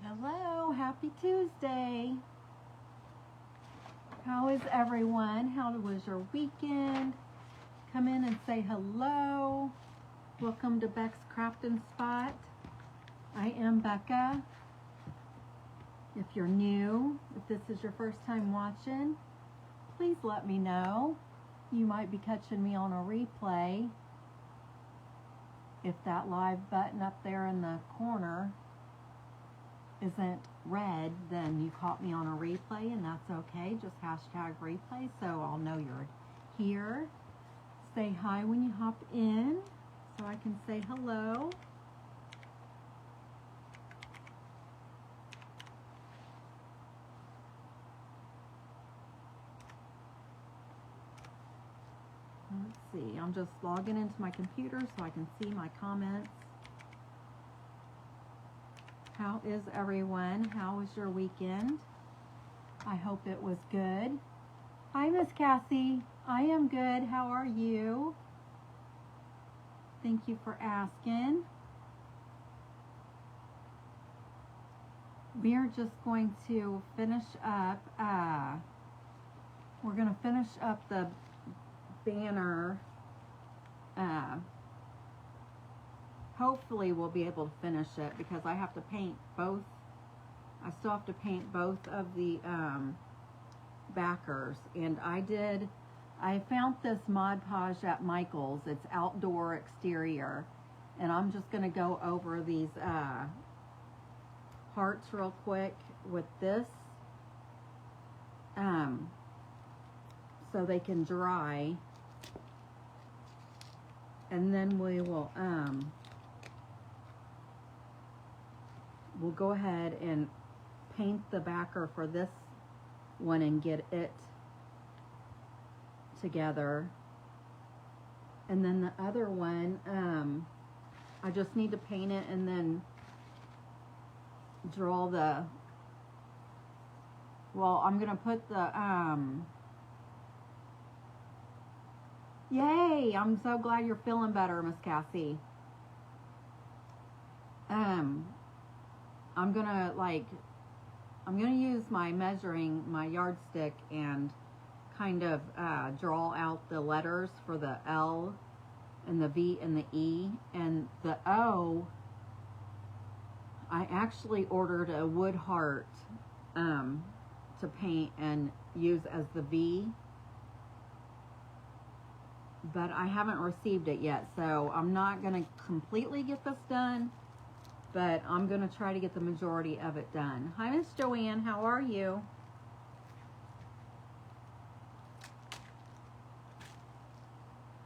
Hello, happy Tuesday. How is everyone? How was your weekend? Come in and say hello. Welcome to Beck's Crafting Spot. I am Becca. If you're new, if this is your first time watching, please let me know. You might be catching me on a replay. If that live button up there in the corner isn't red, then you caught me on a replay, and that's okay. Just hashtag replay so I'll know you're here. Say hi when you hop in so I can say hello. Let's see, I'm just logging into my computer so I can see my comments. How is everyone? How was your weekend? I hope it was good. Hi, Miss Cassie. I am good. How are you? Thank you for asking. We're just going to finish up. We're going to finish up the banner. Hopefully we'll be able to finish it because I have to paint both. I still have to paint both of the backers, and I found this Mod Podge at Michael's. It's outdoor exterior, and I'm just going to go over these hearts real quick with this so they can dry, and then we will we'll go ahead and paint the backer for this one and get it together. And then the other one, I just need to paint it and then draw the, well, I'm gonna put the, yay, I'm so glad you're feeling better, Miss Cassie. I'm gonna use my yardstick and kind of draw out the letters for the L and the V and the E, and the O, I actually ordered a wood heart to paint and use as the V, but I haven't received it yet, so I'm not gonna completely get this done, but I'm going to try to get the majority of it done. Hi, Miss Joanne. How are you?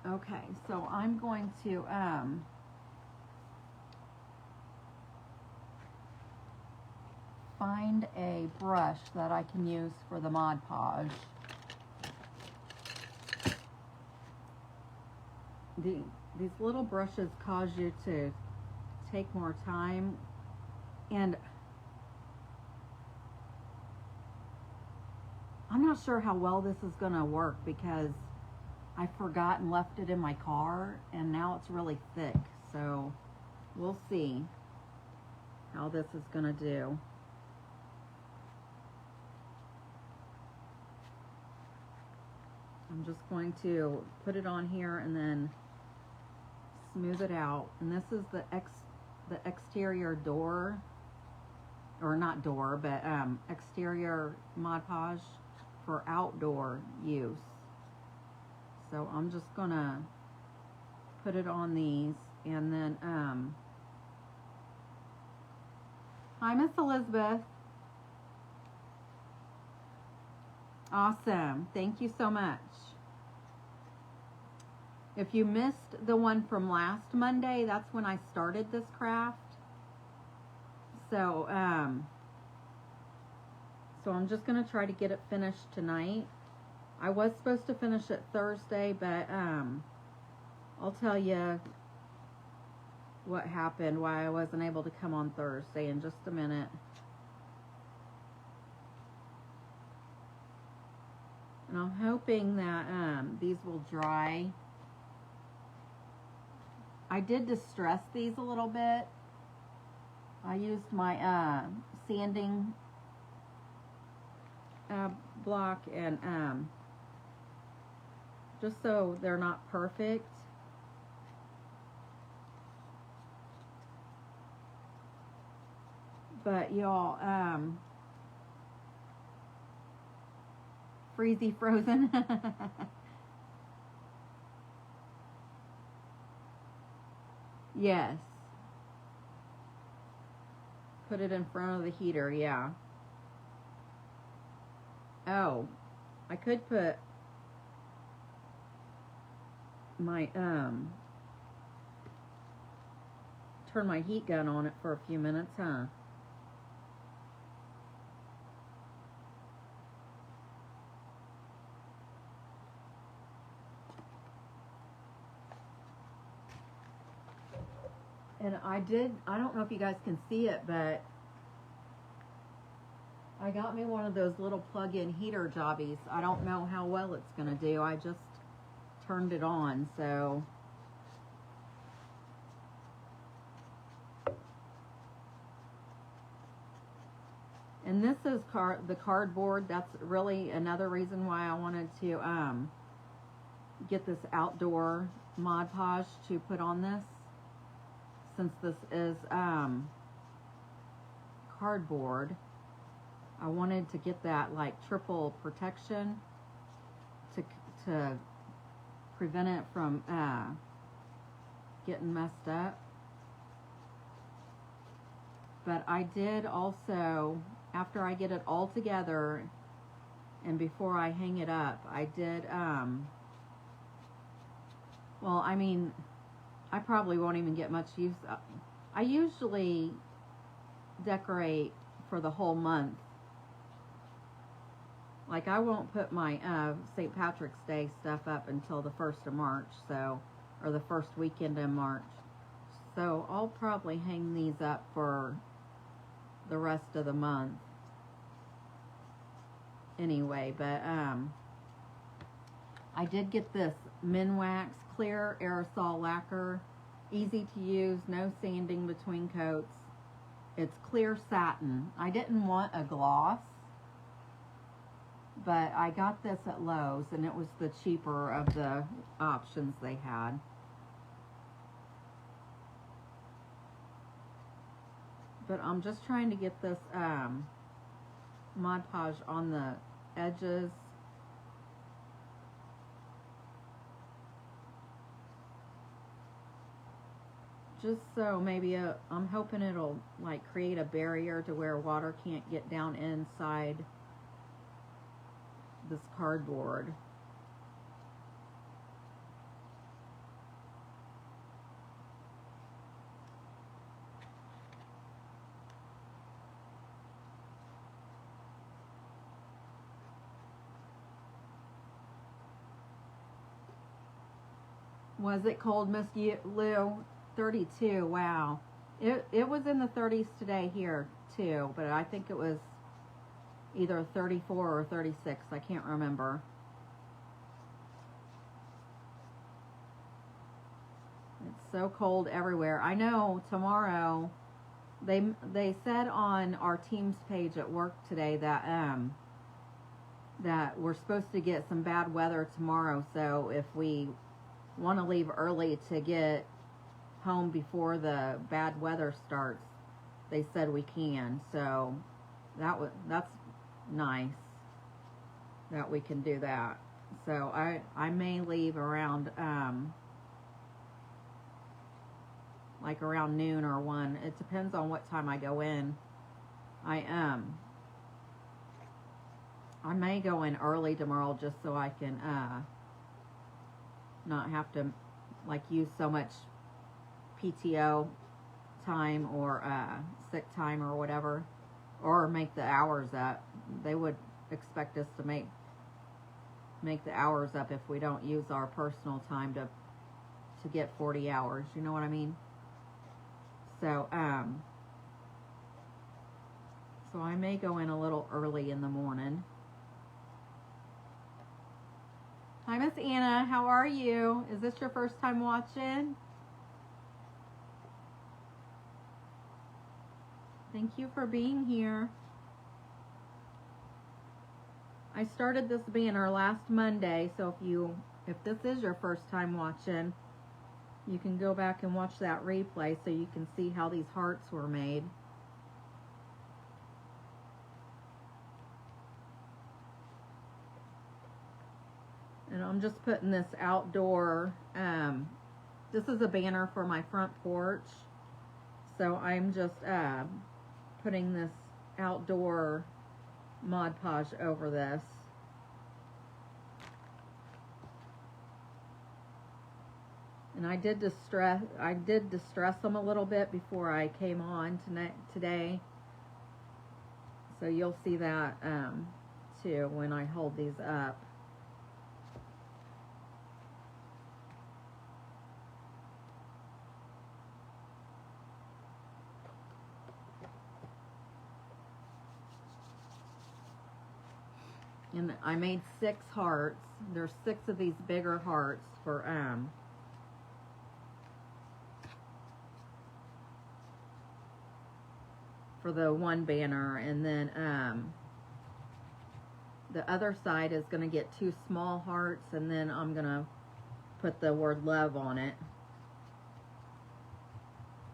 Okay, so I'm going to find a brush that I can use for the Mod Podge. These little brushes cause you to take more time, and I'm not sure how well this is going to work because I forgot and left it in my car, and now it's really thick, so we'll see how this is going to do. I'm just going to put it on here and then smooth it out, and this is the exterior door, or not door, but exterior Mod Podge for outdoor use. So I'm just gonna put it on these, and then hi, Miss Elizabeth. Awesome, thank you so much. If you missed the one from last Monday, that's when I started this craft. So, so I'm just going to try to get it finished tonight. I was supposed to finish it Thursday, but I'll tell you what happened, why I wasn't able to come on Thursday in just a minute. And I'm hoping that these will dry. I did distress these a little bit I used my sanding block, and just so they're not perfect. But y'all, freezy frozen. Yes. Put it in front of the heater, yeah. Oh, I could put my, turn my heat gun on it for a few minutes, huh? And I don't know if you guys can see it, but I got me one of those little plug-in heater jobbies. I don't know how well it's going to do. I just turned it on, so. And this is the cardboard. That's really another reason why I wanted to get this outdoor Mod Podge to put on this. Since this is cardboard, I wanted to get that like triple protection to prevent it from getting messed up. But I did also, after I get it all together and before I hang it up, I did well, I mean, I probably won't even get much use. I usually decorate for the whole month. Like, I won't put my St. Patrick's Day stuff up until the 1st of March, so, or the first weekend in March. So I'll probably hang these up for the rest of the month. Anyway, but I did get this Minwax clear aerosol lacquer. Easy to use, no sanding between coats. It's clear satin. I didn't want a gloss, but I got this at Lowe's, and it was the cheaper of the options they had. But I'm just trying to get this Mod Podge on the edges. Just so maybe I'm hoping it'll like create a barrier to where water can't get down inside this cardboard. Was it cold, Miss Lou? 32, wow. It was in the 30s today here too, but I think it was either 34 or 36. I can't remember. It's so cold everywhere. I know tomorrow, they said on our Teams page at work today that that we're supposed to get some bad weather tomorrow, so if we want to leave early to get home before the bad weather starts, they said we can. So that's nice that we can do that. So I may leave around like around noon or 1. It depends on what time I go in. I may go in early tomorrow just so I can not have to like use so much PTO time or sick time or whatever, or make the hours up. They would expect us to make the hours up if we don't use our personal time to get 40 hours. You know what I mean? So so I may go in a little early in the morning. Hi, Miss Anna. How are you? Is this your first time watching? Thank you for being here. I started this banner last Monday, so if this is your first time watching, you can go back and watch that replay so you can see how these hearts were made. And I'm just putting this outdoor, this is a banner for my front porch. So I'm just putting this outdoor Mod Podge over this. And I did distress them a little bit before I came on today. So you'll see that too when I hold these up. And I made 6 hearts. There's 6 of these bigger hearts for the one banner, and then the other side is going to get 2 small hearts, and then I'm going to put the word love on it.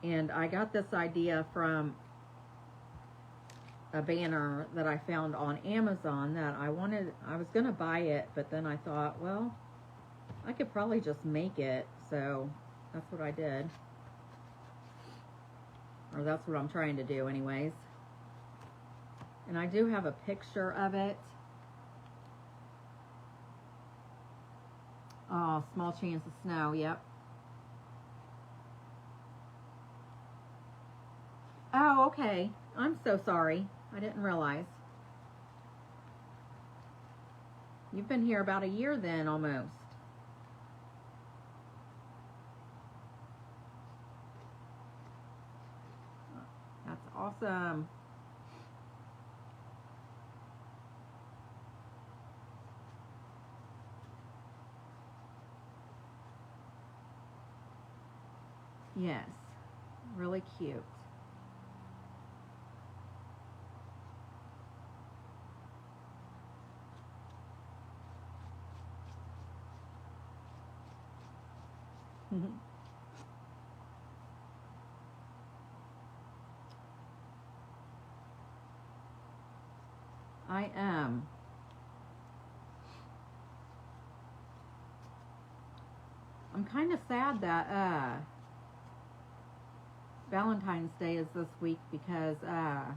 And I got this idea from a banner that I found on Amazon that I was going to buy it, but then I thought, well, I could probably just make it, so that's what I did. Or that's what I'm trying to do anyways. And I do have a picture of it. Oh, small chance of snow, yep. Oh, okay. I'm so sorry. I didn't realize. You've been here about a year then, almost. That's awesome. Yes, really cute. I am. I'm kind of sad that Valentine's Day is this week because I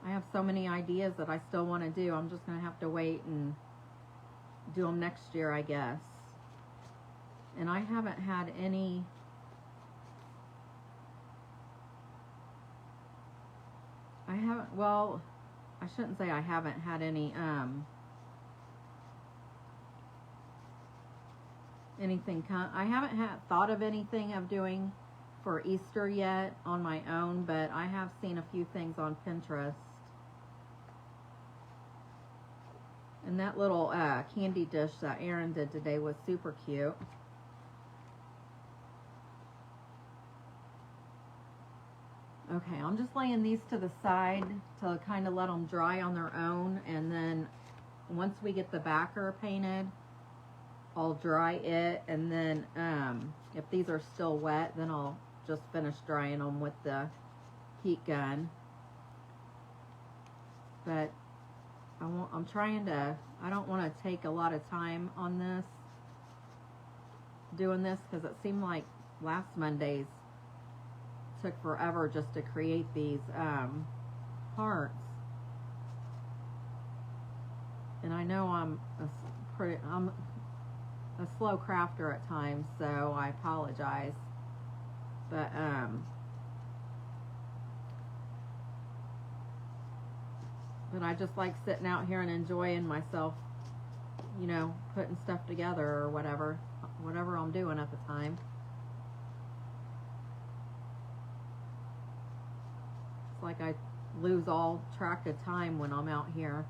have so many ideas that I still want to do. I'm just going to have to wait and do them next year, I guess. And I haven't had any well, I shouldn't say I haven't had any I haven't thought of anything of doing for Easter yet on my own, but I have seen a few things on Pinterest. And that little candy dish that Erin did today was super cute. Okay, I'm just laying these to the side to kind of let them dry on their own, and then once we get the backer painted, I'll dry it, and then if these are still wet, then I'll just finish drying them with the heat gun. But I don't want to take a lot of time on this, doing this, because it seemed like last Monday's took forever just to create these hearts. And I know I'm a slow crafter at times, so I apologize. But I just like sitting out here and enjoying myself, you know, putting stuff together or whatever I'm doing at the time. It's like I lose all track of time when I'm out here.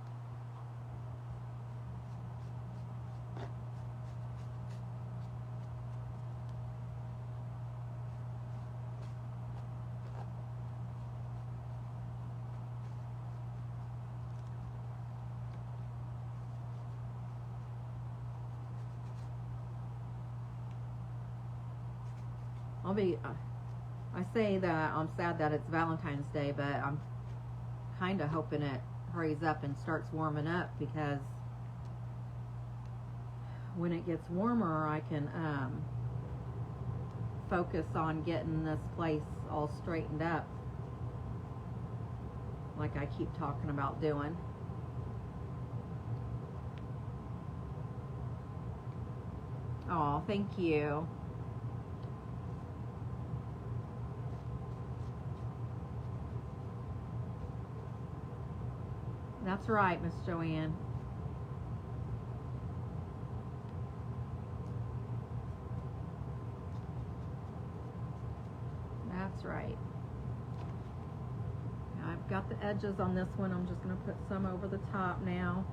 I say that I'm sad that it's Valentine's Day, but I'm kind of hoping it hurries up and starts warming up, because when it gets warmer I can focus on getting this place all straightened up like I keep talking about doing. Oh, thank you. That's right, Miss Joanne. That's right. Now I've got the edges on this one. I'm just going to put some over the top now.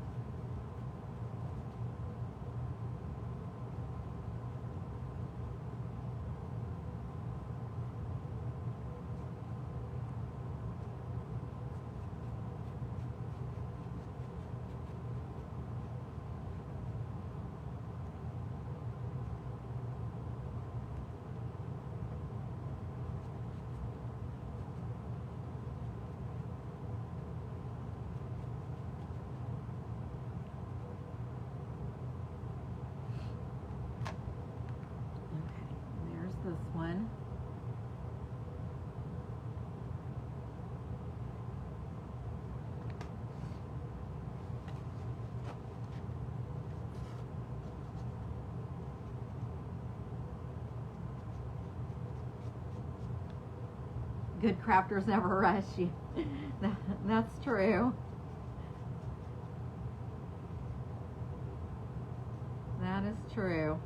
This one. Good crafters never rush you. That's true. That is true.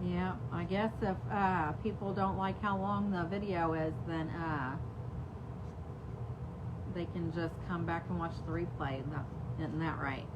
Yeah, I guess if people don't like how long the video is, then they can just come back and watch the replay. Isn't that right?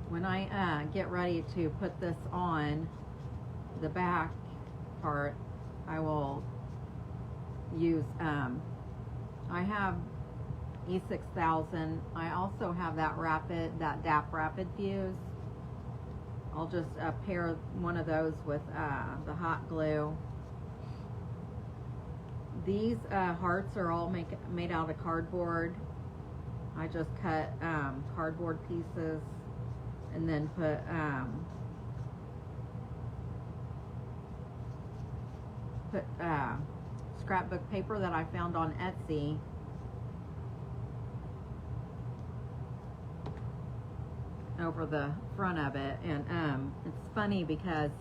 When I get ready to put this on the back part, I will use, I have E6000. I also have that DAP Rapid fuse. I'll just pair one of those with the hot glue. These hearts are all made out of cardboard. I just cut cardboard pieces and then put scrapbook paper that I found on Etsy. Over the front of it, and it's funny because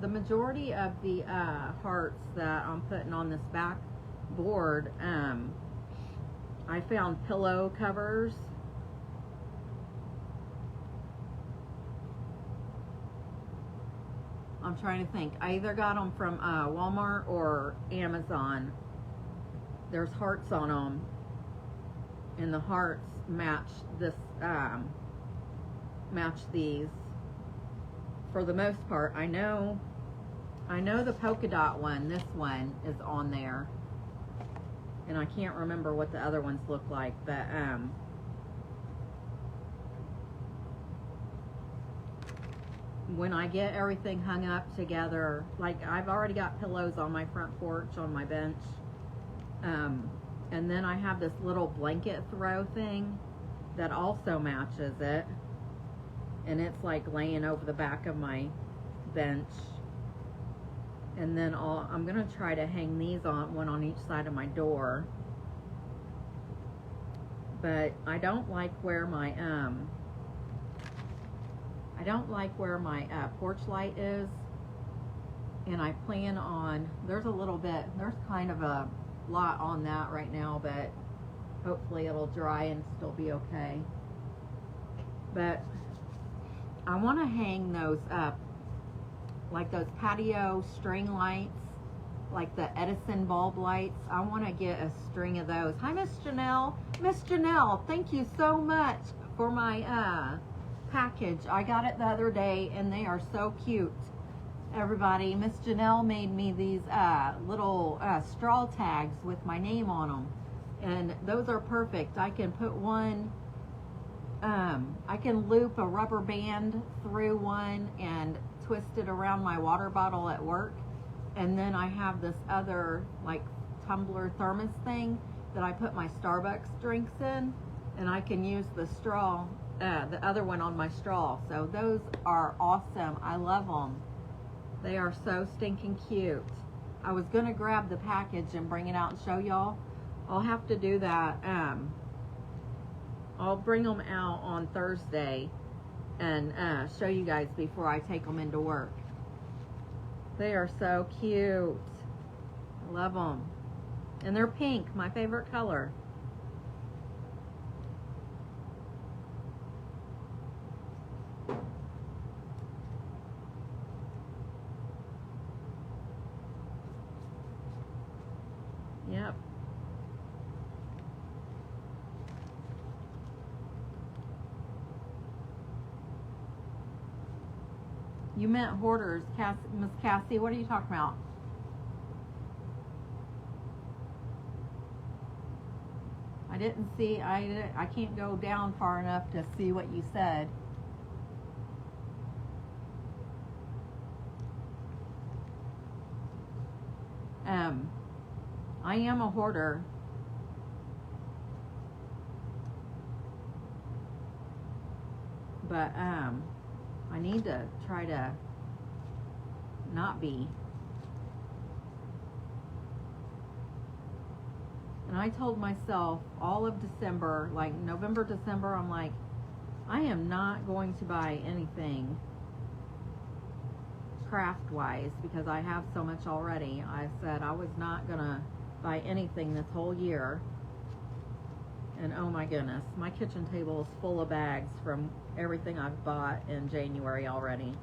the majority of the hearts that I'm putting on this back board, I found pillow covers. I'm trying to think. I either got them from Walmart or Amazon. There's hearts on them, and the hearts match this, match these. For the most part, I know the polka dot one. This one is on there, and I can't remember what the other ones look like, but when I get everything hung up together, like I've already got pillows on my front porch on my bench, and then I have this little blanket throw thing that also matches it, and it's like laying over the back of my bench. And then I'm gonna try to hang these on, one on each side of my door. but I don't like where my porch light is, and I plan on, there's kind of a lot on that right now, but hopefully it'll dry and still be okay. But I want to hang those up, like those patio string lights, like the Edison bulb lights. I want to get a string of those. Hi, Miss Janelle. Miss Janelle, thank you so much for my package. I got it the other day, and they are so cute. Everybody, Miss Janelle made me these little straw tags with my name on them, and those are perfect. I can put one, I can loop a rubber band through one and twist it around my water bottle at work, and then I have this other like tumbler thermos thing that I put my Starbucks drinks in, and I can use the straw, the other one on my straw. So those are awesome. I love them. They are so stinking cute. I was gonna grab the package and bring it out and show y'all. I'll have to do that. I'll bring them out on Thursday and show you guys before I take them into work. They are so cute. I love them. And they're pink, my favorite color. Yep. You meant hoarders, Miss Cassie. What are you talking about? I didn't see. I can't go down far enough to see what you said. I am a hoarder. But I need to try to not be. And I told myself all of December, like November, December, I'm like, I am not going to buy anything craft wise because I have so much already. I said I was not gonna buy anything this whole year. And oh my goodness, my kitchen table is full of bags from everything I've bought in January already.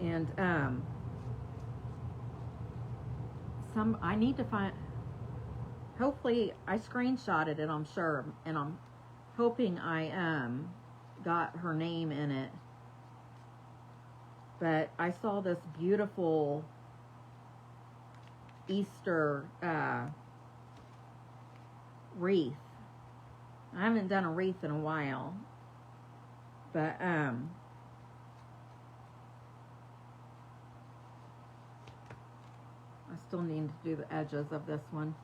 And I need to find, hopefully I screenshotted it, I'm sure, and I'm hoping I got her name in it. But I saw this beautiful Easter wreath. I haven't done a wreath in a while, but I still need to do the edges of this one.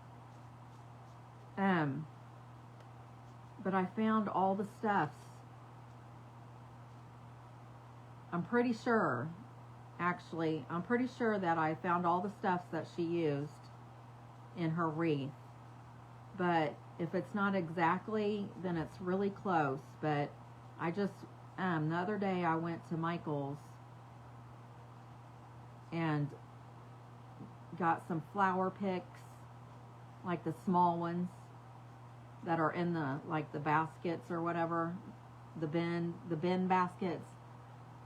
But I found all the stuffs. I'm pretty sure that I found all the stuffs that she used in her wreath. But if it's not exactly, then it's really close. But I just, the other day I went to Michael's and got some flower picks, like the small ones that are in the, like the baskets or whatever, the bin baskets.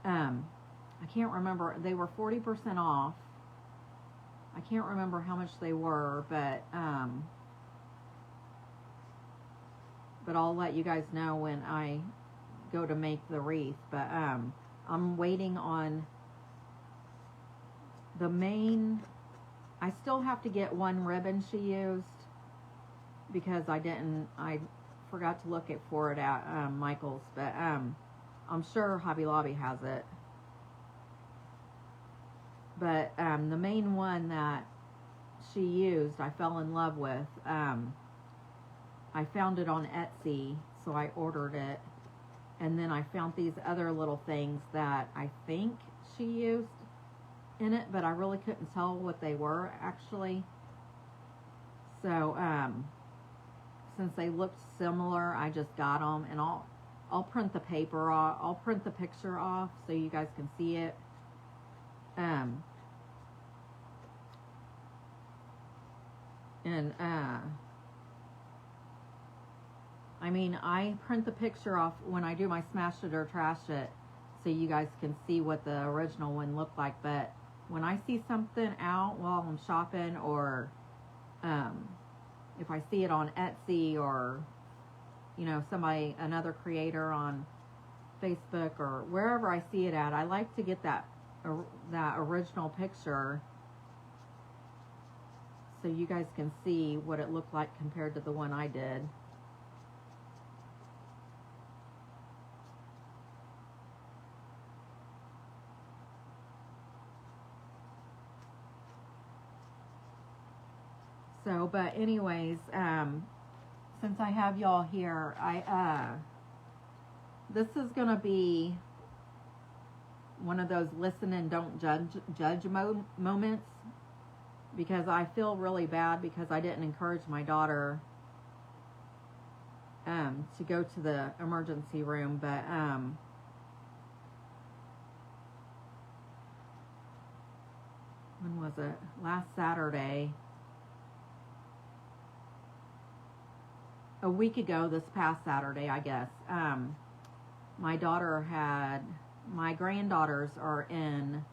I can't remember, they were 40% off. I can't remember how much they were, but I'll let you guys know when I go to make the wreath. But I'm waiting on the main. I still have to get one ribbon she used because I forgot to look for it at Michael's, but I'm sure Hobby Lobby has it. But the main one that she used, I fell in love with. I found it on Etsy, so I ordered it. And then I found these other little things that I think she used in it, but I really couldn't tell what they were actually. So, since they looked similar, I just got them, and I'll print the paper off. I'll print the picture off so you guys can see it. I mean, I print the picture off when I do my smash it or trash it, so you guys can see what the original one looked like. But when I see something out while I'm shopping, or if I see it on Etsy, or another creator on Facebook, or wherever I see it at, I like to get that original picture so you guys can see what it looked like compared to the one I did. So, but anyways, since I have y'all here, this is gonna be one of those listen and don't judge moments, because I feel really bad because I didn't encourage my daughter to go to the emergency room. But when was it? Last Saturday. A week ago, this past Saturday, I guess, my granddaughters are in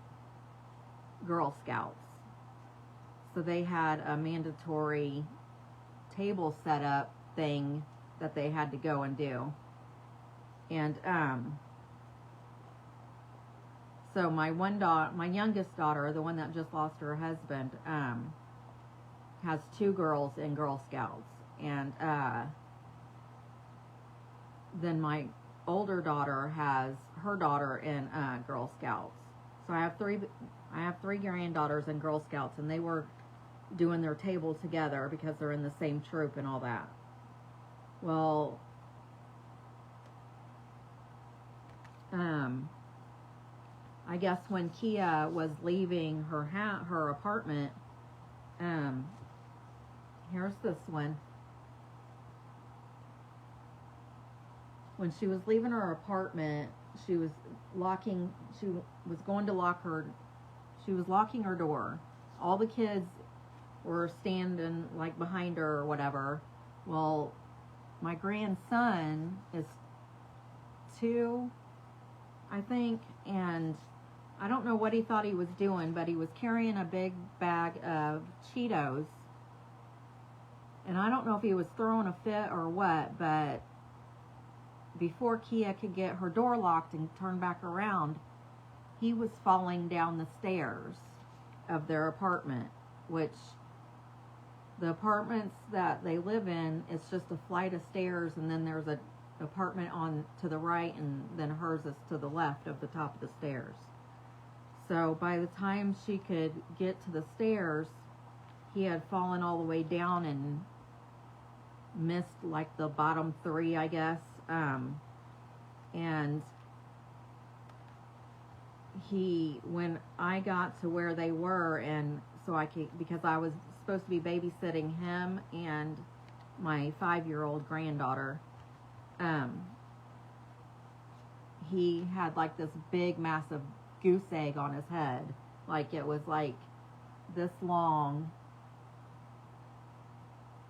Girl Scouts. So they had a mandatory table setup thing that they had to go and do. And so my youngest daughter, the one that just lost her husband, has 2 girls in Girl Scouts. And then my older daughter has her daughter in Girl Scouts. So I have three granddaughters in Girl Scouts, and they were doing their table together because they're in the same troop and all that. Well, I guess when Kia was leaving her apartment, here's this one. When she was leaving her apartment, she was locking her door. All the kids were standing like behind her or whatever. Well, my grandson is 2, I think, and I don't know what he thought he was doing, but he was carrying a big bag of Cheetos. And I don't know if he was throwing a fit or what, but before Kia could get her door locked and turn back around, he was falling down the stairs of their apartment, which the apartments that they live in, it's just a flight of stairs, and then there's an apartment on to the right, and then hers is to the left of the top of the stairs. So by the time she could get to the stairs, he had fallen all the way down and missed like the bottom 3, I guess. And when I got to where they were, and so because I was supposed to be babysitting him and my 5-year-old granddaughter, he had like this big massive goose egg on his head. Like it was like this long,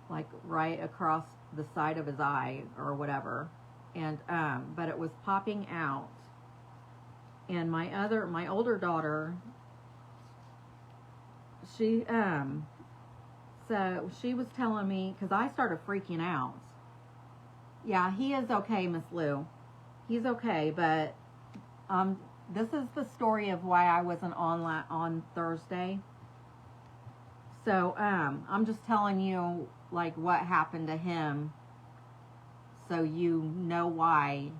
like right across the side of his eye or whatever. And but it was popping out. And my older daughter, so she was telling me, because I started freaking out. Yeah, he is okay, Miss Lou. He's okay, but this is the story of why I wasn't on Thursday. So I'm just telling you like what happened to him, so you know why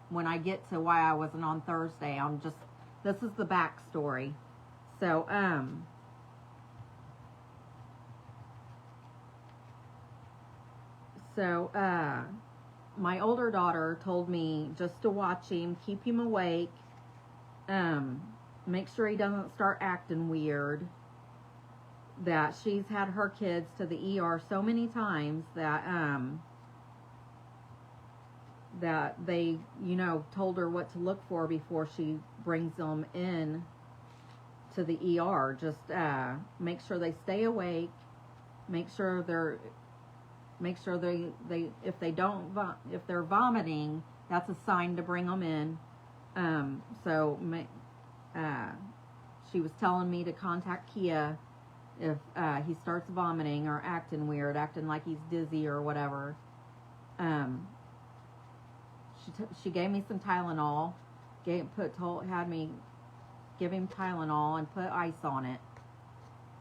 when I get to why I wasn't on Thursday, this is the backstory. So my older daughter told me just to watch him, keep him awake, make sure he doesn't start acting weird, that she's had her kids to the ER so many times that that they, told her what to look for before she brings them in to the ER. Just make sure they stay awake. Make sure they if they're vomiting, that's a sign to bring them in. She was telling me to contact Kia if he starts vomiting or acting weird, acting like he's dizzy or whatever. She gave me some Tylenol, had me give him Tylenol and put ice on it,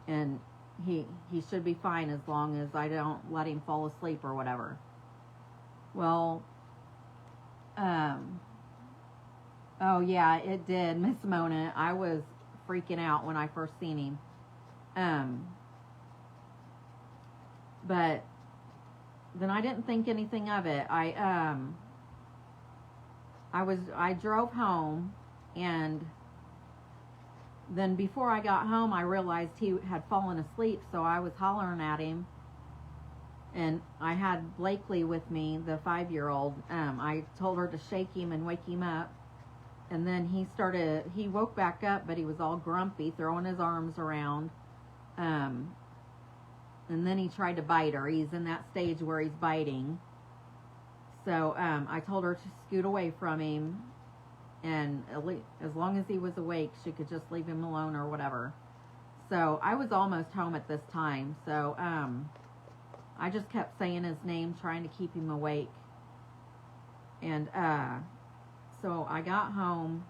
and he should be fine as long as I don't let him fall asleep or whatever. Well, oh yeah, it did, Miss Mona. I was freaking out when I first seen him. But then I didn't think anything of it. I drove home, and then before I got home, I realized he had fallen asleep, so I was hollering at him. And I had Blakely with me, the 5-year-old. I told her to shake him and wake him up. And then he woke back up, but he was all grumpy, throwing his arms around. And then he tried to bite her. He's in that stage where he's biting. So I told her to scoot away from him, and as long as he was awake, she could just leave him alone or whatever. So I was almost home at this time. So I just kept saying his name, trying to keep him awake. And so I got home,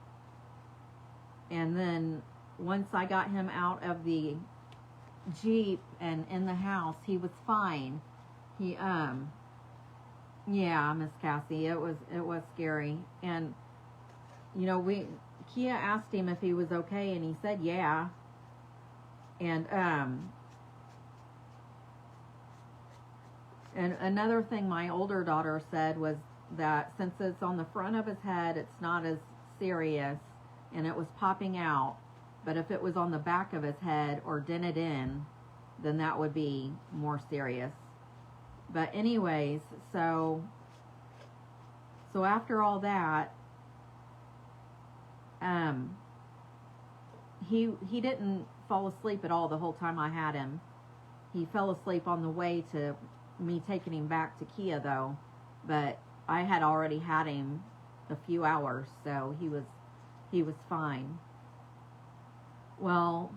and then once I got him out of the Jeep and in the house, he was fine. He yeah, Miss Cassie, it was scary. And Kia asked him if he was okay, and he said yeah. And another thing my older daughter said was that since it's on the front of his head, it's not as serious, and it was popping out. But if it was on the back of his head or dented in, then that would be more serious. But anyways, so after all that, he didn't fall asleep at all the whole time I had him. He fell asleep on the way to me taking him back to Kia, though. But I had already had him a few hours, so he was fine. Well,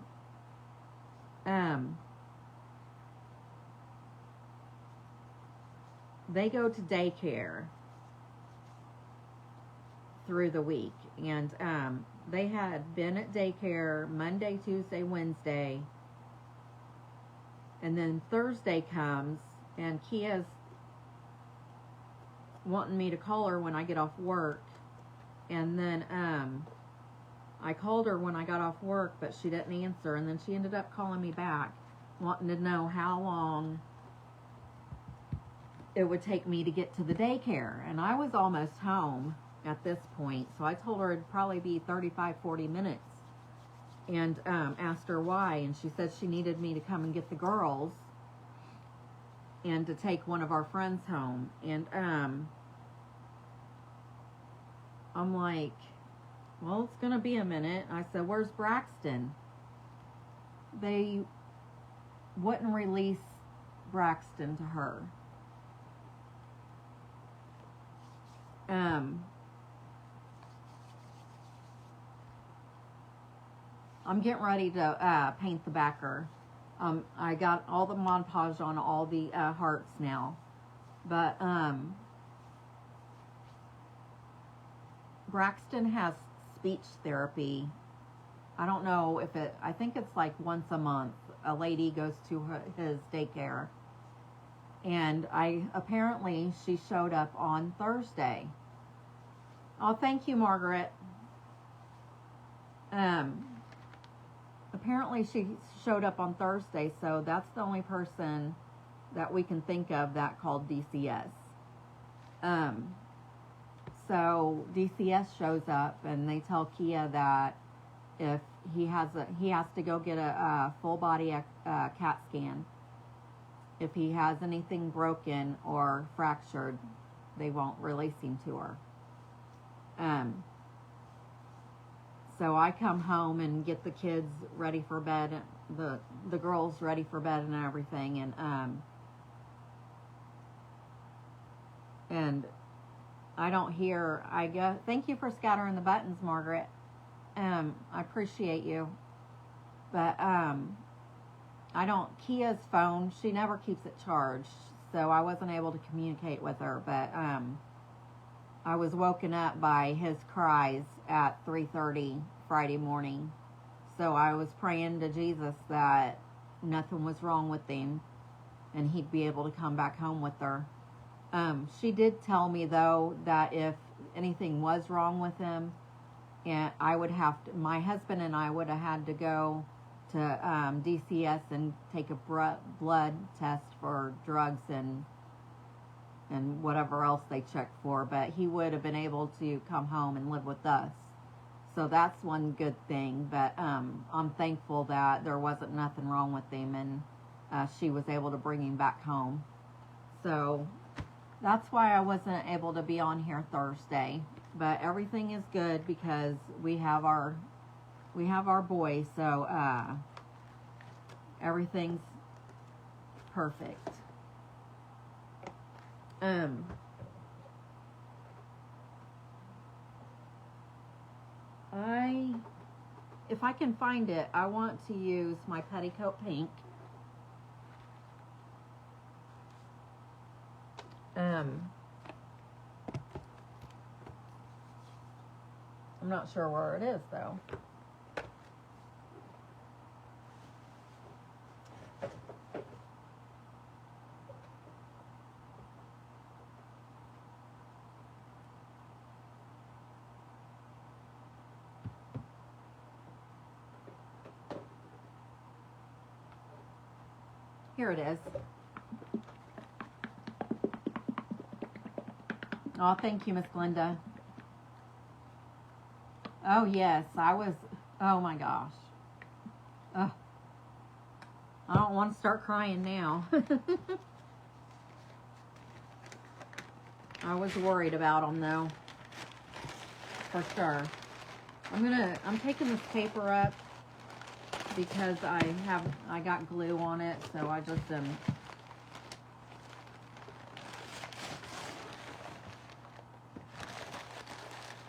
they go to daycare through the week, and they had been at daycare Monday, Tuesday, Wednesday, and then Thursday comes, and Kia's wanting me to call her when I get off work, and then I called her when I got off work, but she didn't answer, and then she ended up calling me back, wanting to know how long it would take me to get to the daycare. And I was almost home at this point, so I told her it'd probably be 35-40 minutes, and asked her why, and she said she needed me to come and get the girls and to take one of our friends home. And I'm like, well, it's gonna be a minute. I said, where's Braxton? They wouldn't release Braxton to her. I'm getting ready to paint the backer. I got all the Mod Podge on all the hearts now, but Braxton has speech therapy. I don't know if I think it's like once a month a lady goes to his daycare, and apparently she showed up on Thursday. Oh, thank you, Margaret. Apparently she showed up on Thursday, so that's the only person that we can think of that called DCS. So DCS shows up, and they tell Kia that if he has to go get a full body CAT scan. If he has anything broken or fractured, they won't release him to her. So I come home and get the kids ready for bed, the girls ready for bed and everything, and I don't hear. I go, thank you for scattering the buttons, Margaret. I appreciate you, but I don't. Kia's phone, she never keeps it charged, so I wasn't able to communicate with her. But I was woken up by his cries at 3:30 Friday morning, so I was praying to Jesus that nothing was wrong with him, and he'd be able to come back home with her. She did tell me though that if anything was wrong with him, and my husband and I would have had to go to DCS and take a blood test for drugs and whatever else they check for, but he would have been able to come home and live with us. So that's one good thing, but I'm thankful that there wasn't nothing wrong with him, and she was able to bring him back home. So that's why I wasn't able to be on here Thursday, but everything is good because we have our boy, so everything's perfect. If I can find it, I want to use my petticoat pink. I'm not sure where it is though. Here it is. Oh, thank you, Miss Glenda. Oh, yes, oh my gosh. Oh, I don't want to start crying now. I was worried about them though, for sure. I'm taking this paper up because I got glue on it, so I just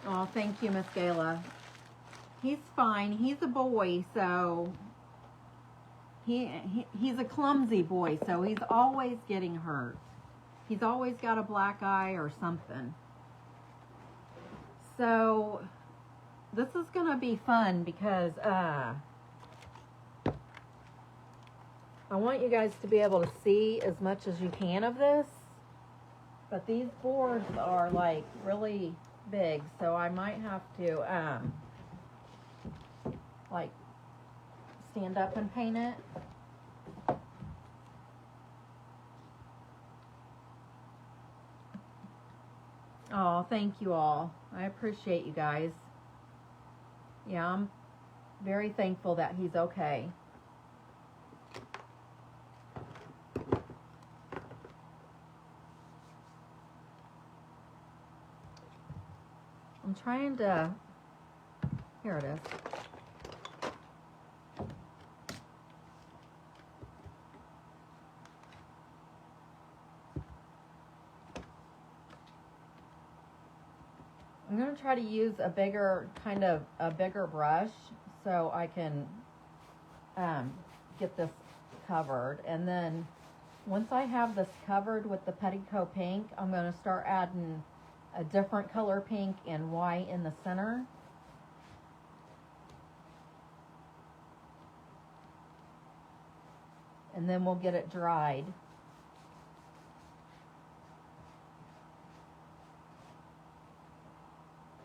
Oh, thank you, Miss Gayla. He's fine. He's a boy, so he's a clumsy boy, so he's always getting hurt. He's always got a black eye or something. So this is gonna be fun because I want you guys to be able to see as much as you can of this, but these boards are like really big, so I might have to like stand up and paint it. Oh, thank you all. I appreciate you guys. Yeah, I'm very thankful that he's okay. I'm trying to, here it is. I'm going to try to use a bigger brush so I can get this covered. And then once I have this covered with the petticoat pink, I'm going to start adding a different color pink and white in the center. And then we'll get it dried.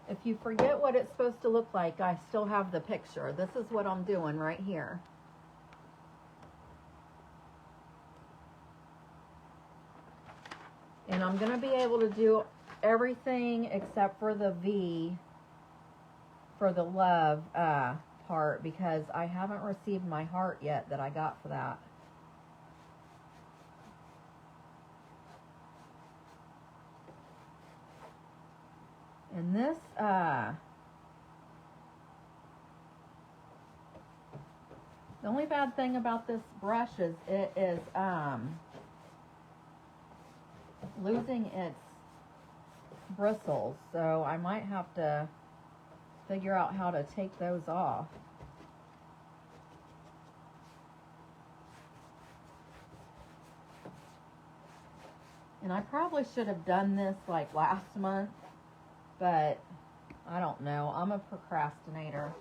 If you forget what it's supposed to look like, I still have the picture. This is what I'm doing right here. And I'm going to be able to do everything except for the V for the love part because I haven't received my heart yet that I got for that. And this, the only bad thing about this brush is it is losing its bristles, so I might have to figure out how to take those off. And I probably should have done this like last month, but I don't know. I'm a procrastinator.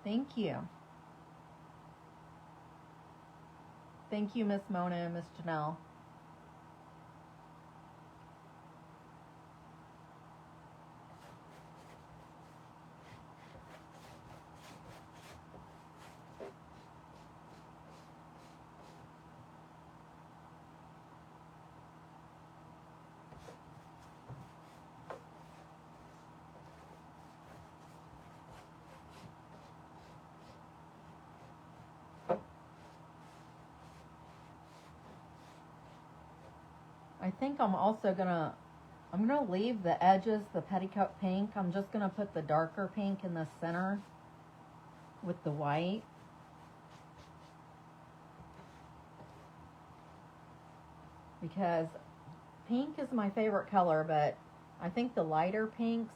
Thank you. Thank you, Miss Mona and Miss Janelle. I think I'm gonna leave the edges, the petticoat pink. I'm just gonna put the darker pink in the center with the white. Because pink is my favorite color, but I think the lighter pinks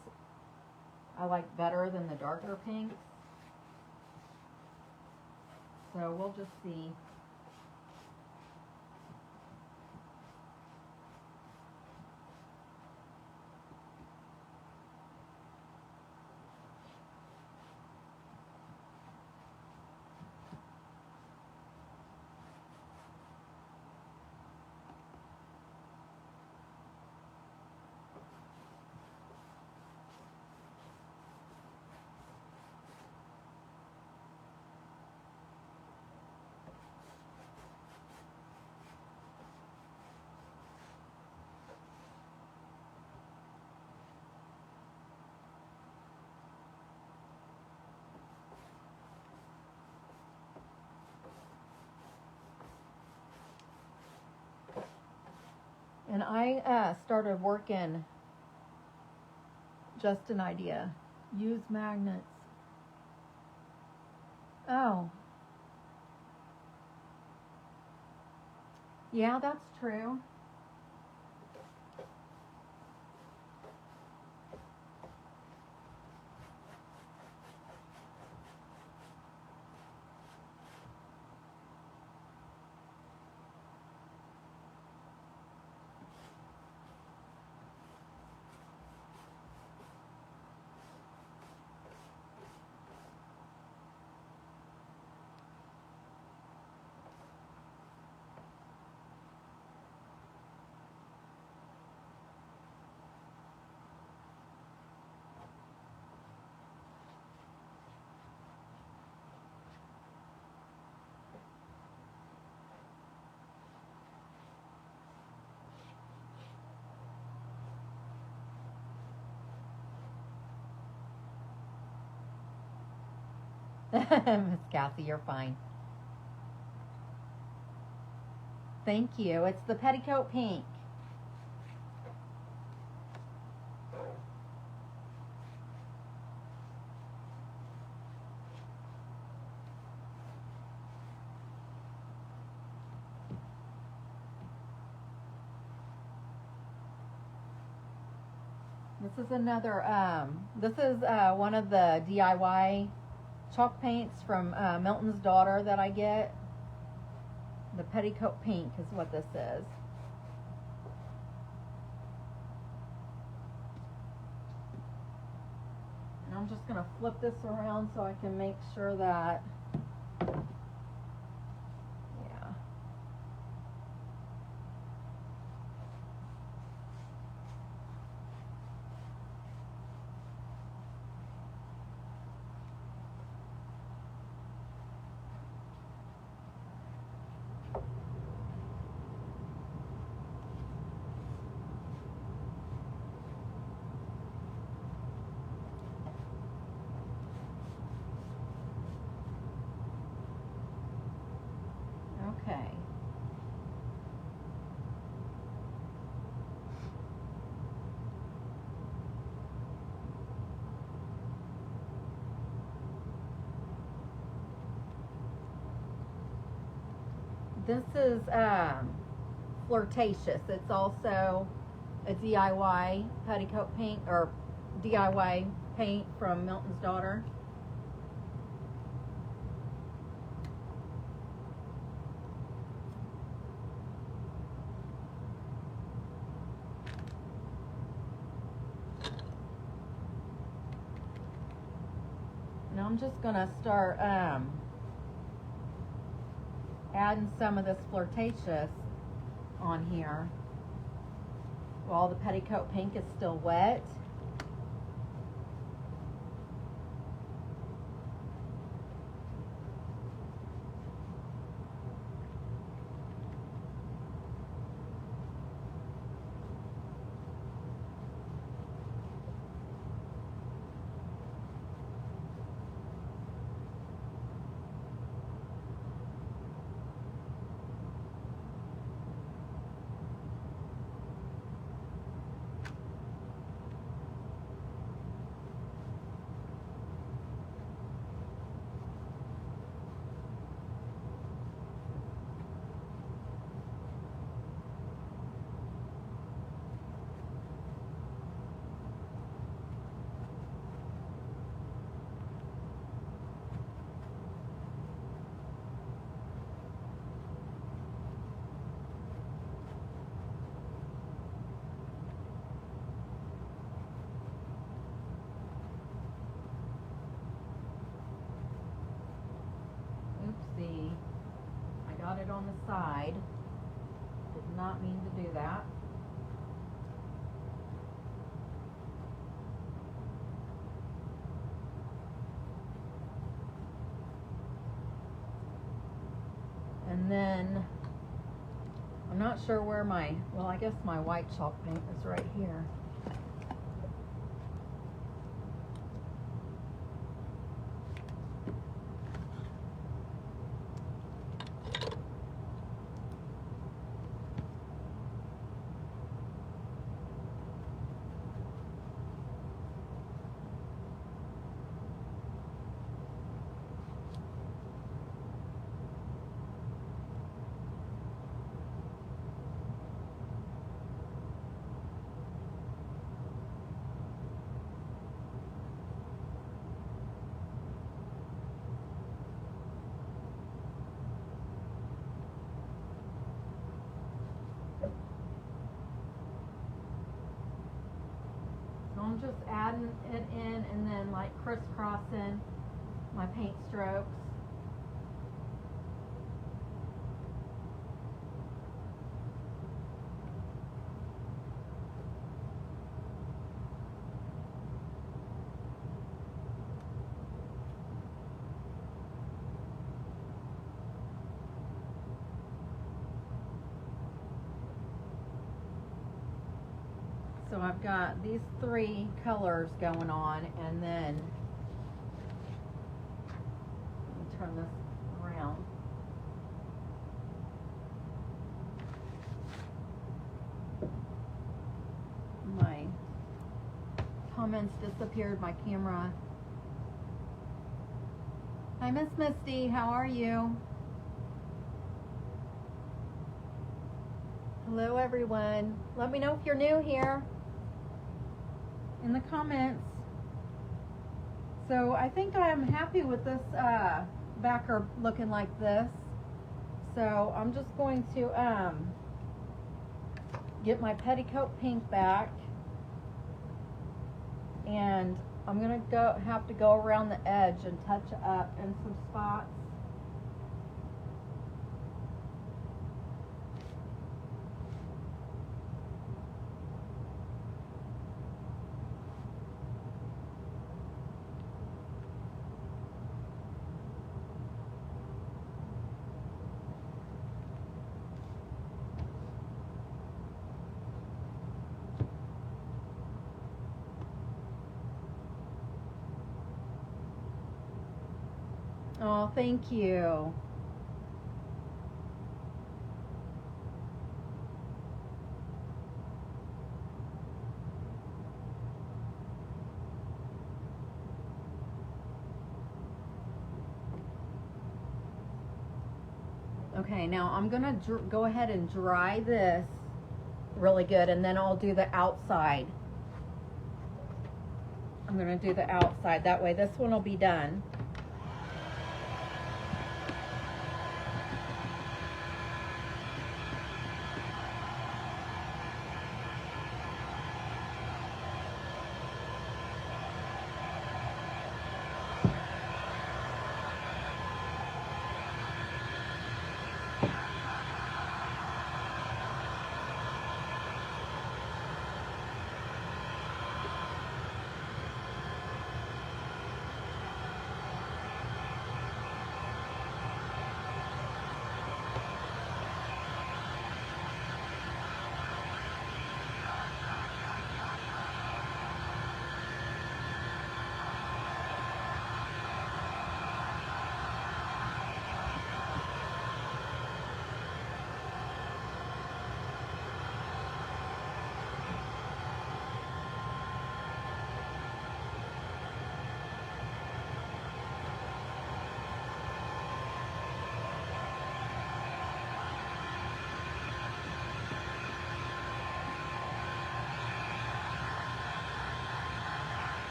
I like better than the darker pinks. So we'll just see. And I started working, just an idea, use magnets. Oh. Yeah, that's true. Miss Kathy, you're fine. Thank you. It's the petticoat pink. This is another, this is one of the DIY chalk paints from Milton's daughter that I get. The petticoat pink is what this is. And I'm just going to flip this around so I can make sure that, yeah. This is Flirtatious. It's also a DIY petticoat paint, or DIY paint from Milton's Daughter. Now I'm just gonna start adding some of this Flirtatious on here while the petticoat pink is still wet. Oopsie, I got it on the side. Did not mean to do that. And then, I'm not sure where my, well, I guess my white chalk paint is right here. So I'm just adding it in and then like crisscrossing my paint strokes. So I've got these three colors going on, and then let me turn this around. My comments disappeared, my camera. Hi, Miss Misty, how are you? Hello, everyone. Let me know if you're new here in the comments. So I think I'm happy with this backer looking like this. So I'm just going to get my petticoat pink back, and I'm gonna have to go around the edge and touch up in some spots. Oh, thank you. Okay, now I'm gonna go ahead and dry this really good, and then I'll do the outside. I'm gonna do the outside. That way this one will be done.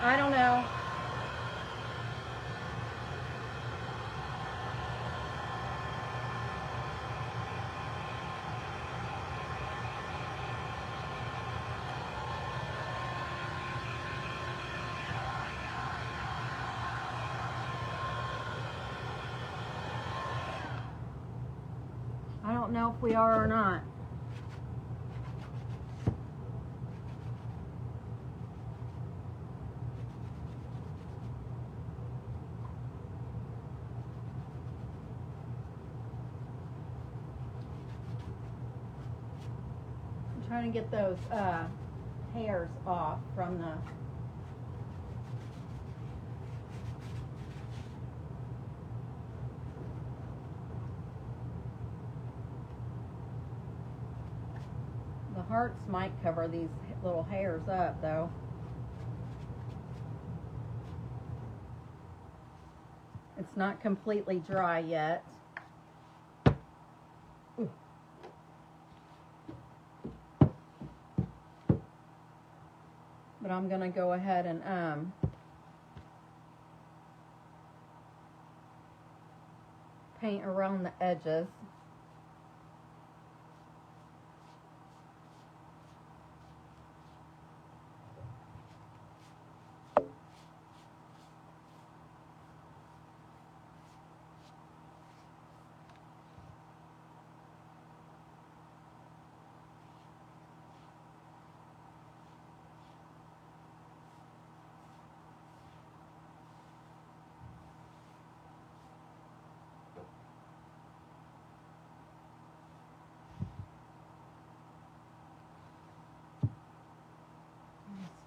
I don't know. I don't know if we are or not. I'm trying to get those hairs off from the hearts might cover these little hairs up though. It's not completely dry yet. Ooh. But I'm gonna go ahead and paint around the edges.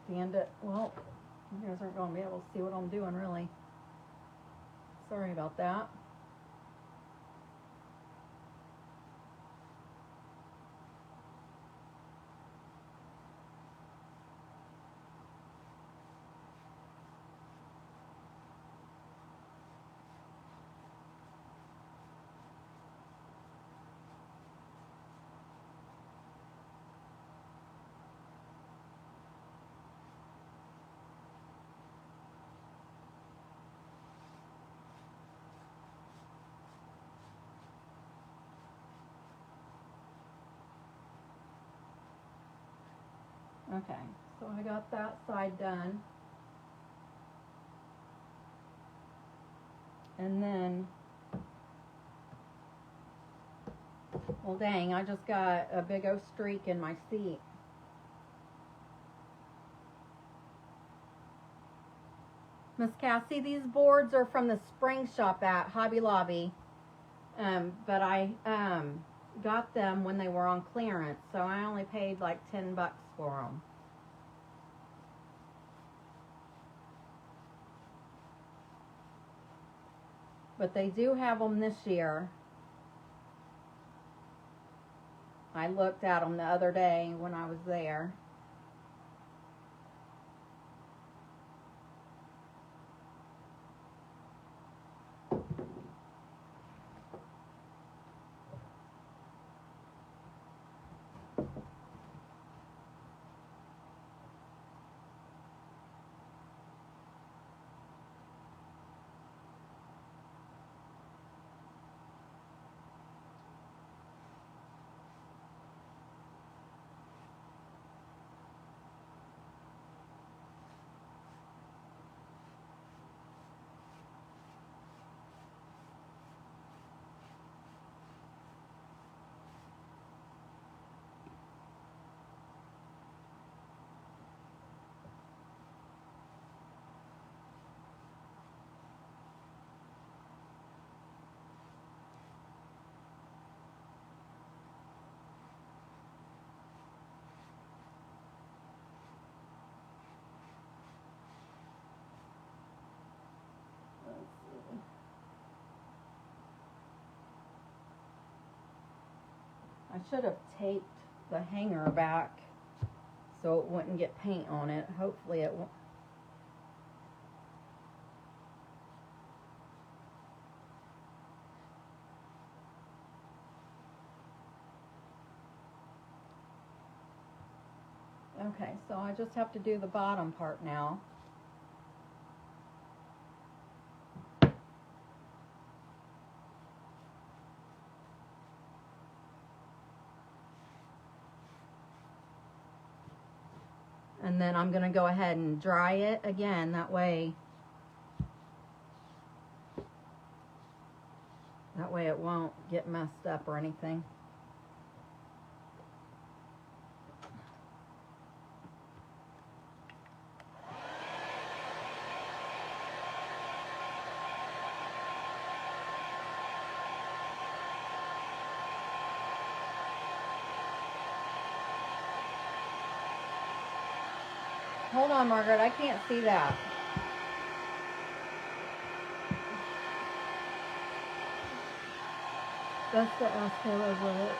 Stand it. Well, you guys aren't going to be able to see what I'm doing, really. Sorry about that. Okay, so I got that side done. And then, well dang, I just got a big old streak in my seat. Miss Cassie, these boards are from the spring shop at Hobby Lobby. But I got them when they were on clearance, so I only paid like $10 for them. But they do have them this year. I looked at them the other day when I was there. I should have taped the hanger back so it wouldn't get paint on it. Hopefully it won't. Okay, so I just have to do the bottom part now. And then I'm going to go ahead and dry it again, that way it won't get messed up or anything. Hold on, Margaret, I can't see that. That's the asshole over it.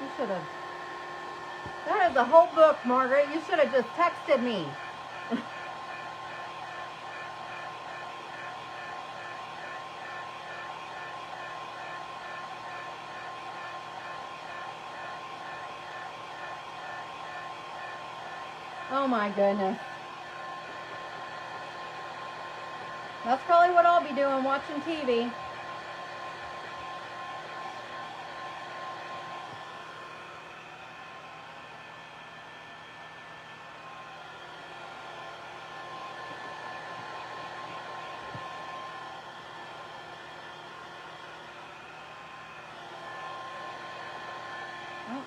You should have. That is a whole book, Margaret. You should have just texted me. Oh my goodness. That's probably what I'll be doing, watching TV. Oh.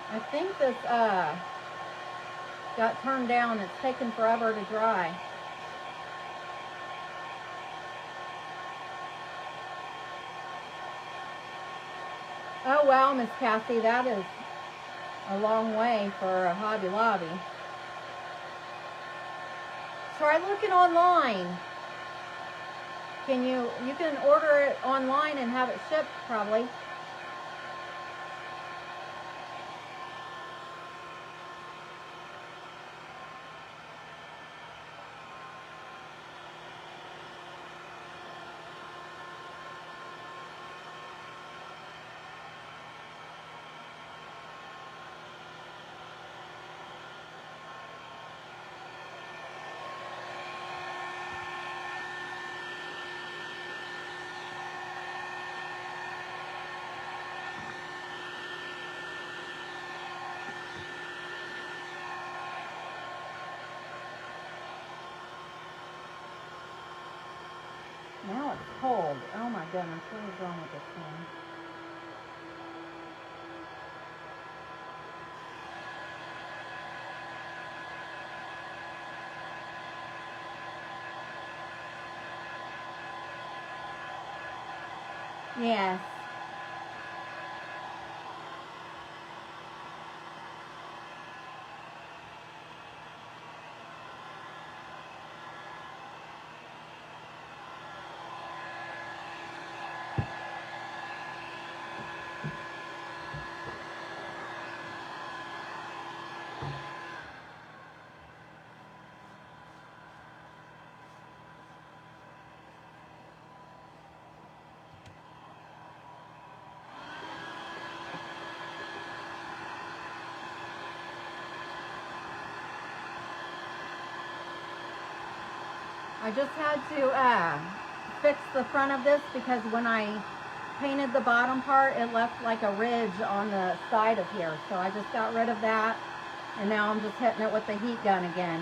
I think this got turned down. It's taken forever to dry. Oh wow, Miss Cassie, that is a long way for a Hobby Lobby. Try looking online. You can order it online and have it shipped probably. Now it's cold. Oh my goodness, what is wrong with this thing? Yes. I just had to fix the front of this because when I painted the bottom part, it left like a ridge on the side of here. So I just got rid of that, and now I'm just hitting it with the heat gun again.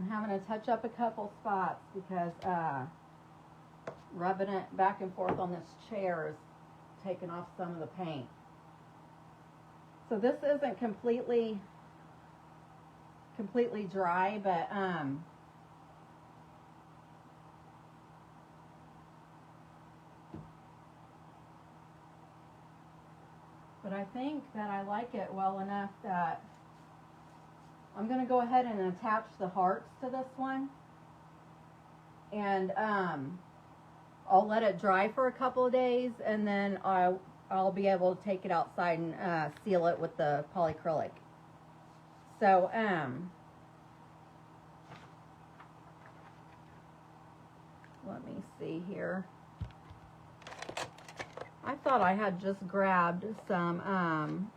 I'm having to touch up a couple spots because rubbing it back and forth on this chair is taking off some of the paint. So this isn't completely dry, but I think that I like it well enough that I'm going to go ahead and attach the hearts to this one, and I'll let it dry for a couple of days, and then I'll be able to take it outside and seal it with the polyacrylic. So let me see here. I thought I had just grabbed some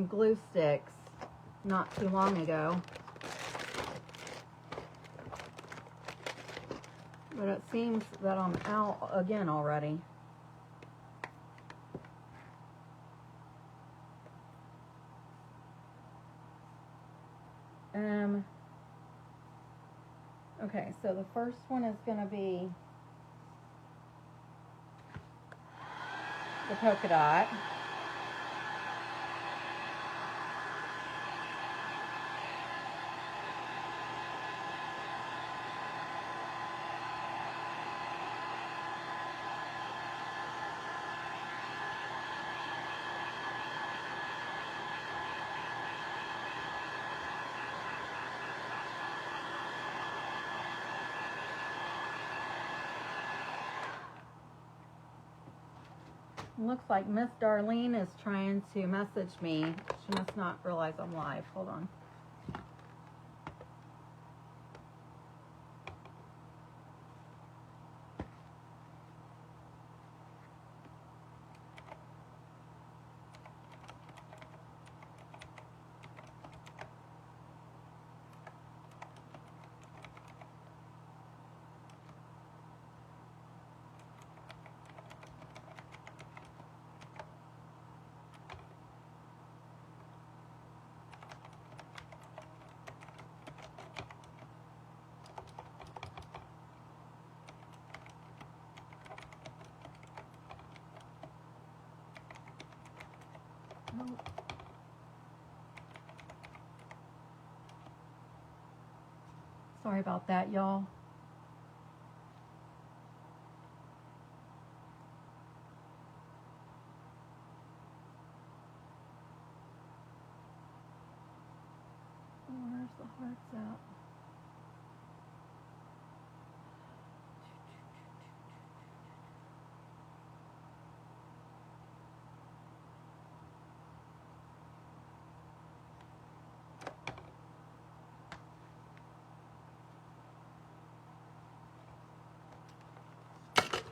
glue sticks not too long ago, but it seems that I'm out again already. Okay, so the first one is going to be the polka dot. Looks like Miss Darlene is trying to message me. She must not realize I'm live. Hold on. Oh. Sorry about that, y'all. Where's the hearts at?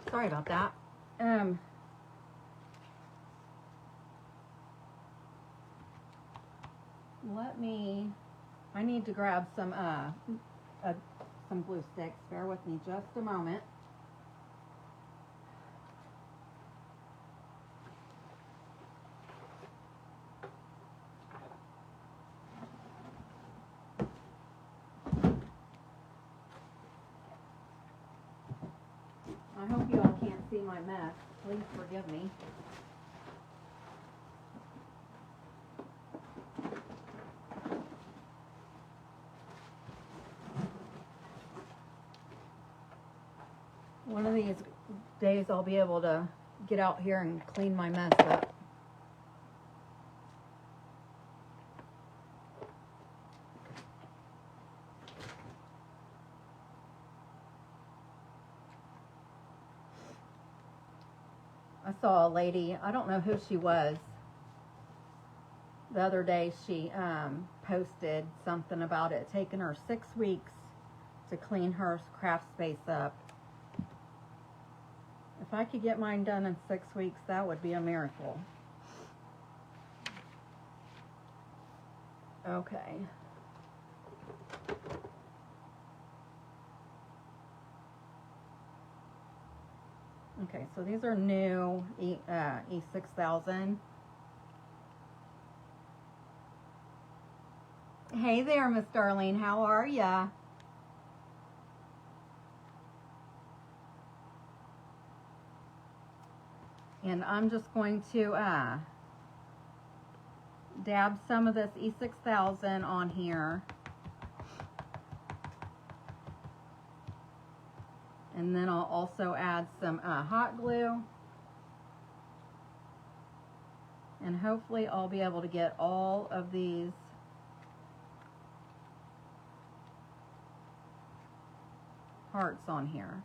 Sorry about that. I need to grab some glue sticks. Bear with me just a moment. I hope you all can't see my mess. Please forgive me. One of these days I'll be able to get out here and clean my mess up. I saw a lady, I don't know who she was. The other day she posted something about it taking her 6 weeks to clean her craft space up. If I could get mine done in 6 weeks, that would be a miracle. Okay. Okay, so these are new E6000. Hey there, Miss Darlene, how are ya? And I'm just going to dab some of this E6000 on here. And then I'll also add some hot glue. And hopefully I'll be able to get all of these hearts on here.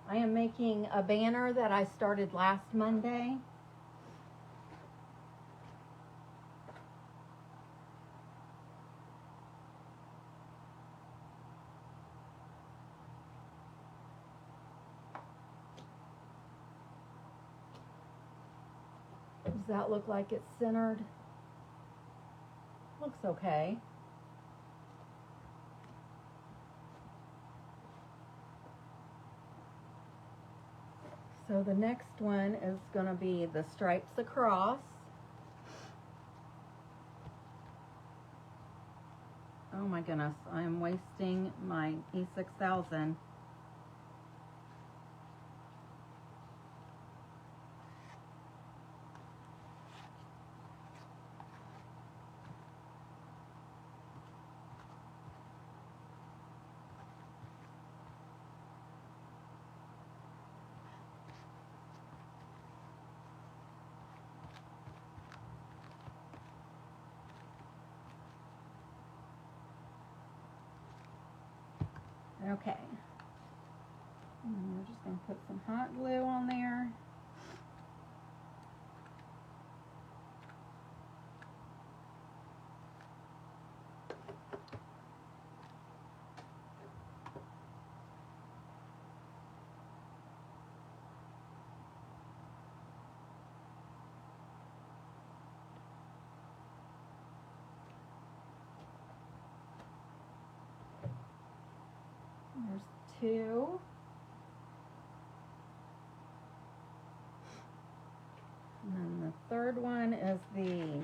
I am making a banner that I started last Monday. Does that look like it's centered? Looks okay. So the next one is going to be the stripes across. Oh my goodness, I am wasting my E6000. Okay. And we're just going to put some hot glue on there. There's 2. And then the third one is the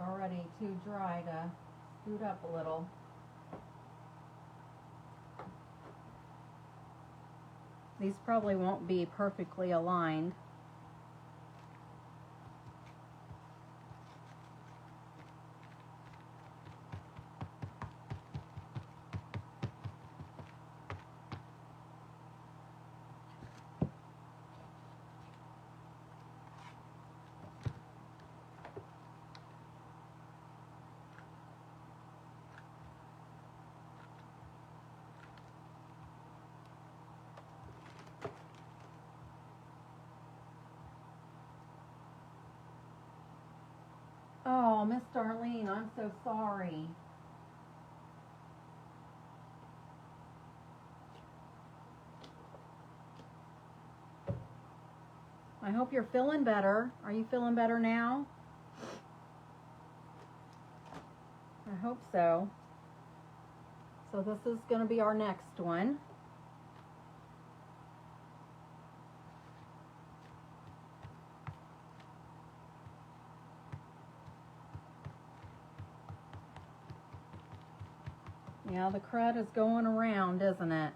already too dry to scoot up a little. These probably won't be perfectly aligned. Oh, Miss Darlene, I'm so sorry. I hope you're feeling better. Are you feeling better now? I hope so. So this is going to be our next one. Yeah, the crud is going around, isn't it?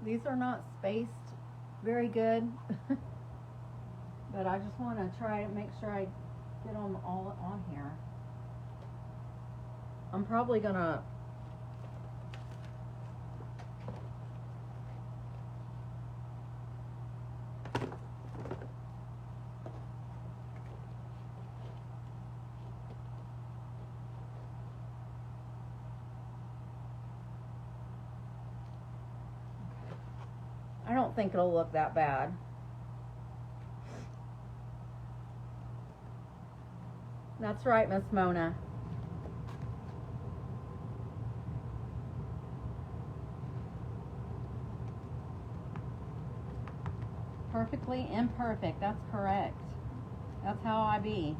These are not spaced very good, but I just want to try to make sure I get them all on here. I'm probably going to I don't think it'll look that bad. That's right, Miss Mona. Perfectly imperfect. That's correct. That's how I be.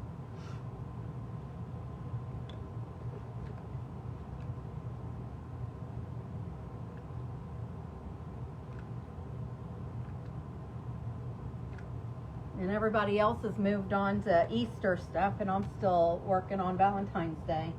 And everybody else has moved on to Easter stuff, and I'm still working on Valentine's Day.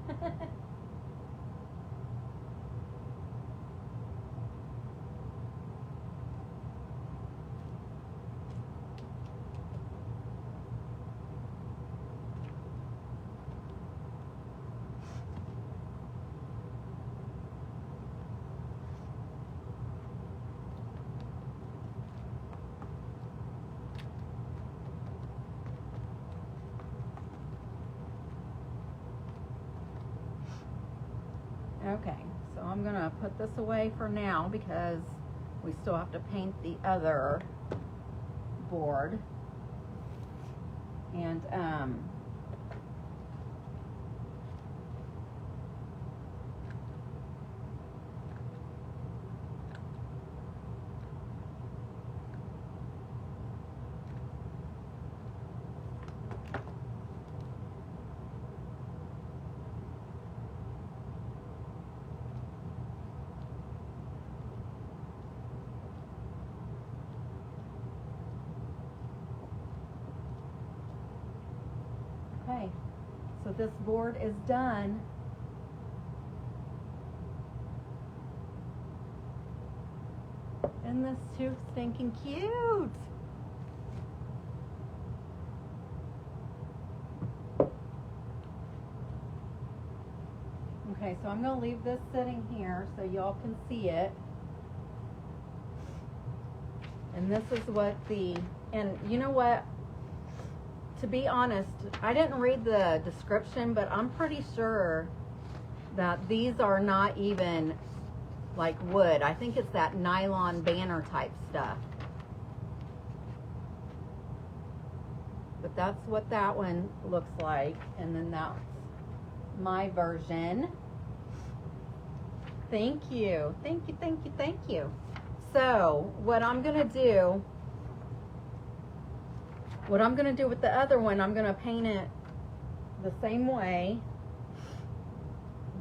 Okay, so I'm gonna put this away for now because we still have to paint the other board. And okay, so this board is done. Isn't this too stinking cute? Okay, so I'm going to leave this sitting here so y'all can see it. And this is what and you know what? to be honest, I didn't read the description, but I'm pretty sure that these are not even like wood. I think it's that nylon banner type stuff. But that's what that one looks like. And then that's my version. Thank you. Thank you, thank you, thank you. So what I'm going to do with the other one, I'm going to paint it the same way.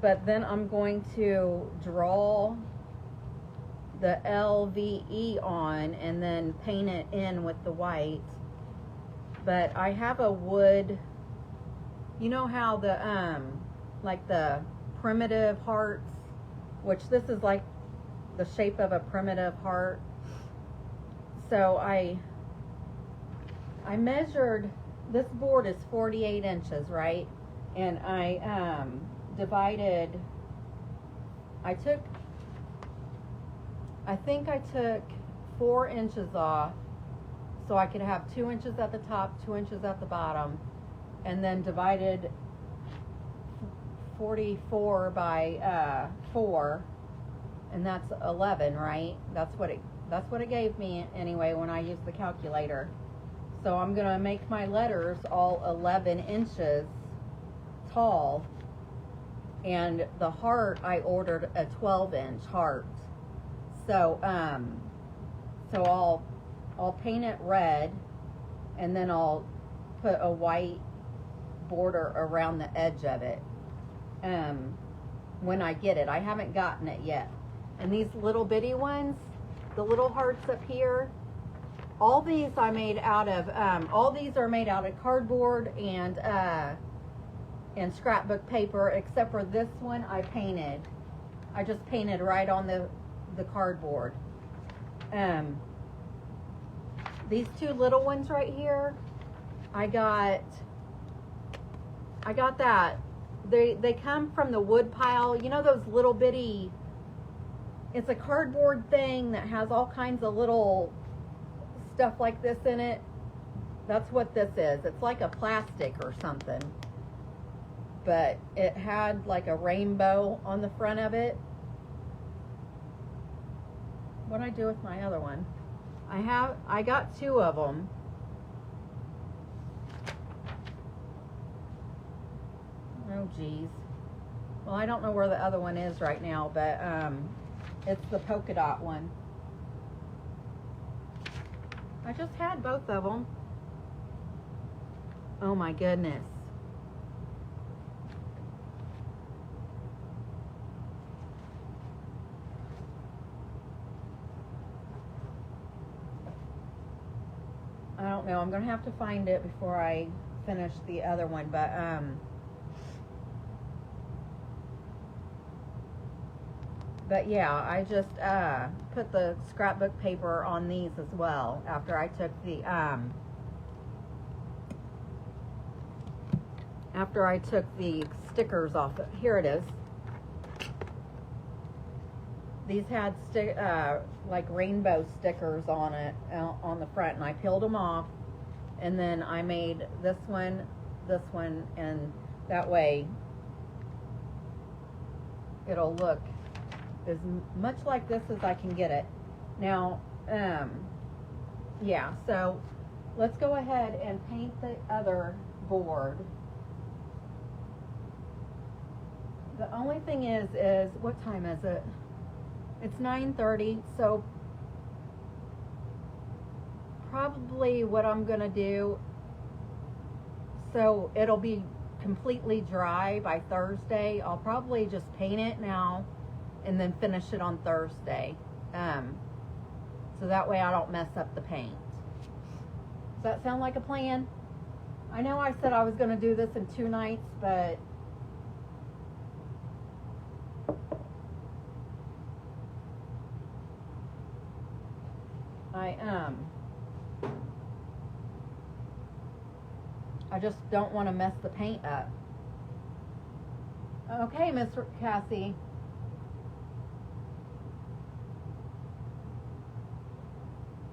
But then I'm going to draw the LVE on and then paint it in with the white. But I have a wood, you know how the like the primitive hearts, which this is like the shape of a primitive heart. So I measured, this board is 48 inches, right? And I divided, I think I took 4 inches off so I could have 2 inches at the top, 2 inches at the bottom, and then divided 44 by 4, and that's 11, right? That's what it gave me anyway when I used the calculator. So I'm gonna make my letters all 11 inches tall, and the heart, I ordered a 12-inch heart. So I'll paint it red, and then I'll put a white border around the edge of it when I get it. I haven't gotten it yet. And these little bitty ones, the little hearts up here, all these I made out of all these are made out of cardboard and scrapbook paper, except for this one I painted. I just painted right on the cardboard. These 2 little ones right here, I got that. They come from the wood pile. You know those little bitty, it's a cardboard thing that has all kinds of little stuff like this in it. That's what this is. It's like a plastic or something. But it had like a rainbow on the front of it. What'd I do with my other one? I got 2 of them. Oh geez. Well, I don't know where the other one is right now, but it's the polka dot one. I just had both of them. Oh my goodness. I don't know. I'm going to have to find it before I finish the other one, but yeah, I just put the scrapbook paper on these as well after I took the stickers off. Here it is. These had like rainbow stickers on it on the front, and I peeled them off, and then I made this one, and that way it'll look as much like this as I can get it. Now, yeah, so let's go ahead and paint the other board. The only thing is what time is it? It's 9:30, so probably what I'm gonna do, so it'll be completely dry by Thursday, I'll probably just paint it now and then finish it on Thursday, so that way I don't mess up the paint. Does that sound like a plan? I know I said I was gonna do this in 2 nights, but I just don't want to mess the paint up. Okay, Miss Cassie.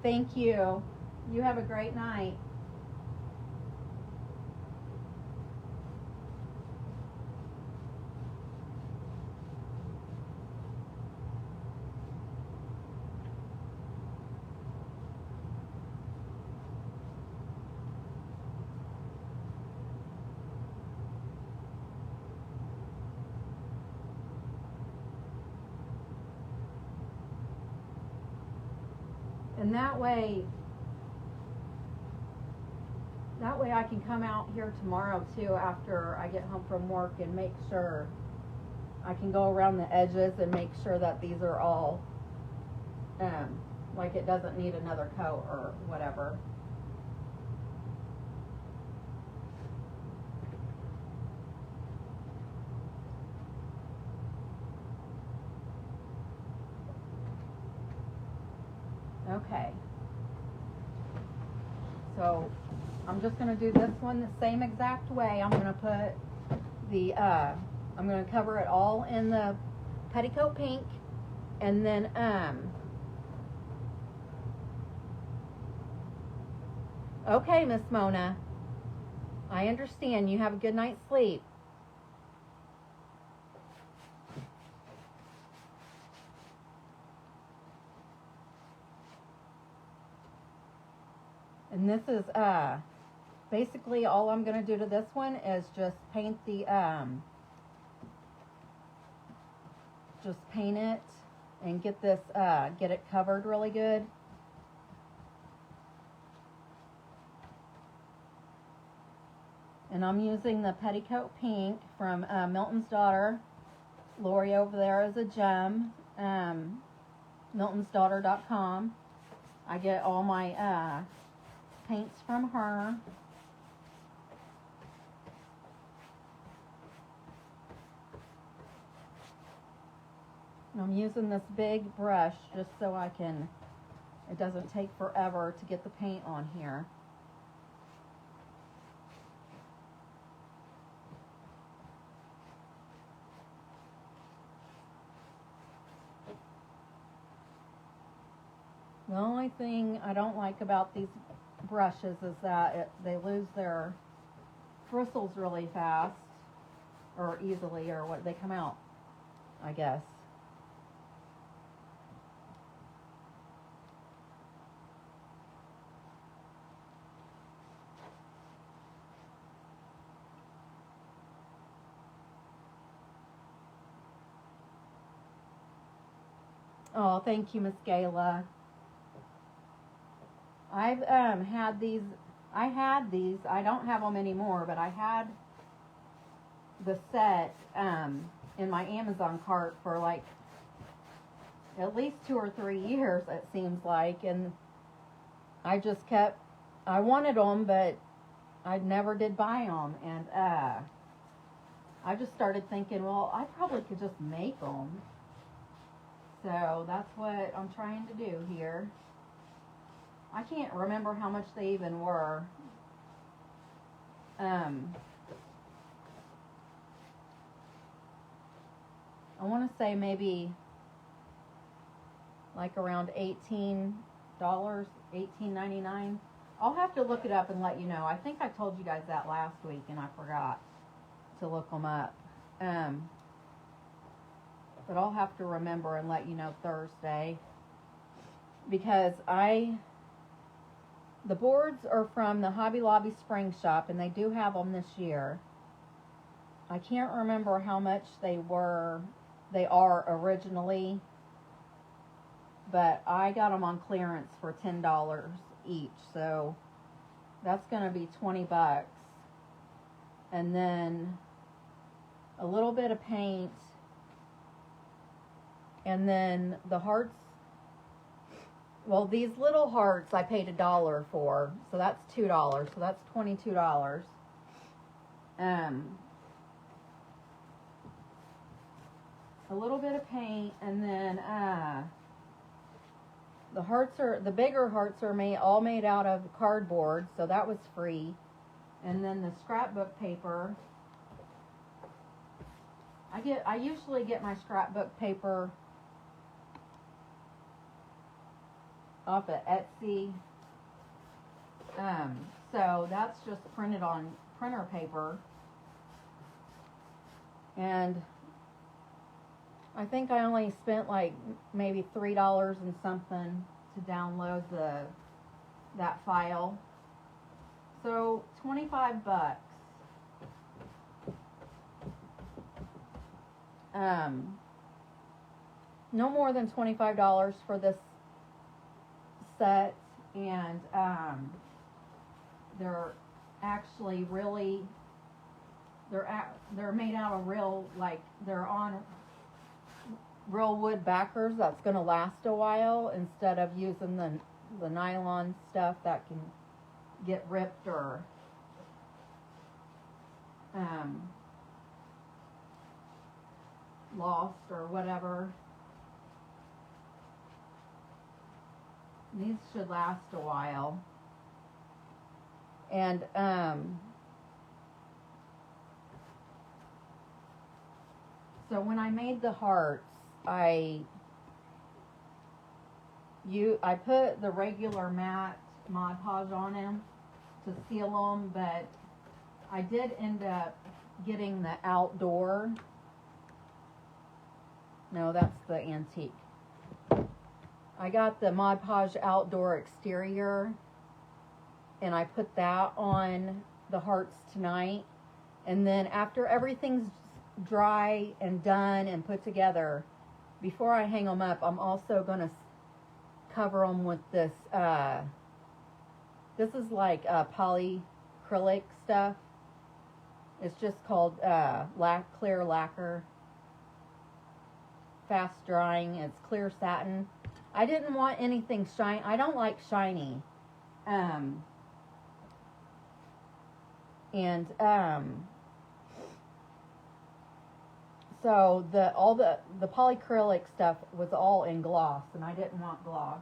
Thank you. You have a great night. And that way I can come out here tomorrow too after I get home from work and make sure I can go around the edges and make sure that these are all like it doesn't need another coat or whatever. Okay. So I'm just going to do this one the same exact way. I'm going to put the, I'm going to cover it all in the petticoat pink, and then, okay, Miss Mona, I understand. You have a good night's sleep. And this is, basically all I'm going to do to this one is just paint the, just paint it and get this, get it covered really good. And I'm using the petticoat pink from Milton's Daughter. Lori over there is a gem. MiltonsDaughter.com. I get all my paints from her. And I'm using this big brush just so I can, it doesn't take forever to get the paint on here. The only thing I don't like about these brushes is that they lose their bristles really fast, or easily, or what, they come out, I guess. Oh, thank you, Miss Gayla. I've had these. I don't have them anymore, but I had the set in my Amazon cart for like at least 2 or 3 years, it seems like, and I just kept. I wanted them, but I never did buy them, and I just started thinking, well, I probably could just make them. So that's what I'm trying to do here. I can't remember how much they even were. I want to say maybe like around $18, $18.99. I'll have to look it up and let you know. I think I told you guys that last week and I forgot to look them up. But I'll have to remember and let you know Thursday, because the boards are from the Hobby Lobby Spring Shop, and they do have them this year. I can't remember how much they are originally, but I got them on clearance for $10 each, so that's going to be $20. And then a little bit of paint, and then the hearts. Well, these little hearts I paid $1 for, so that's $2, so that's $22. A little bit of paint, and then the bigger hearts are all made out of cardboard, so that was free. And then the scrapbook paper, I usually get my scrapbook paper off of Etsy. So that's just printed on printer paper. And I think I only spent like maybe $3 and something to download that file. So $25. No more than $25 for this set, and they're actually really, they're made out of real, like, they're on real wood backers that's going to last a while, instead of using the nylon stuff that can get ripped or lost or whatever. These should last a while. And so when I made the hearts, I put the regular matte Mod Podge on them to seal them, but I did end up getting the outdoor. No, that's the antique. I got the Mod Podge outdoor exterior, and I put that on the hearts tonight. And then after everything's dry and done and put together, before I hang them up, I'm also going to cover them with this. This is like polyacrylic stuff. It's just called clear lacquer. Fast drying. It's clear satin. I didn't want anything shiny. I don't like shiny. So the polyacrylic stuff was all in gloss, and I didn't want gloss.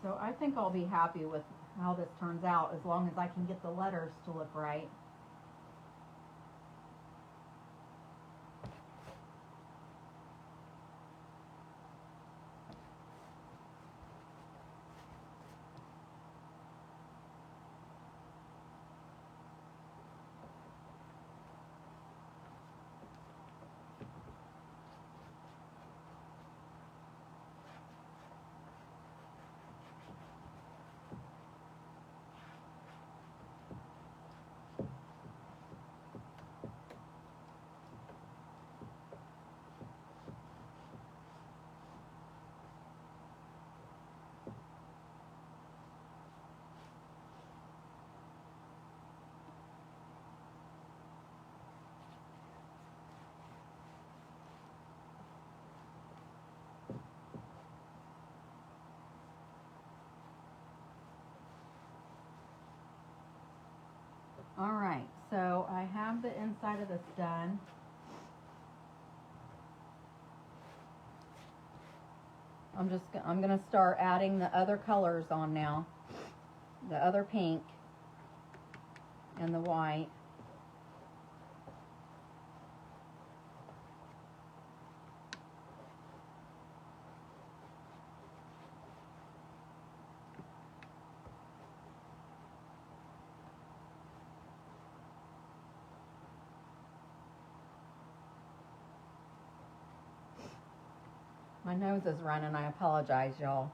So I think I'll be happy with how this turns out, as long as I can get the letters to look right. Alright, so I have the inside of this done. I'm going to start adding the other colors on now. The other pink and the white. My nose is running. I apologize, y'all.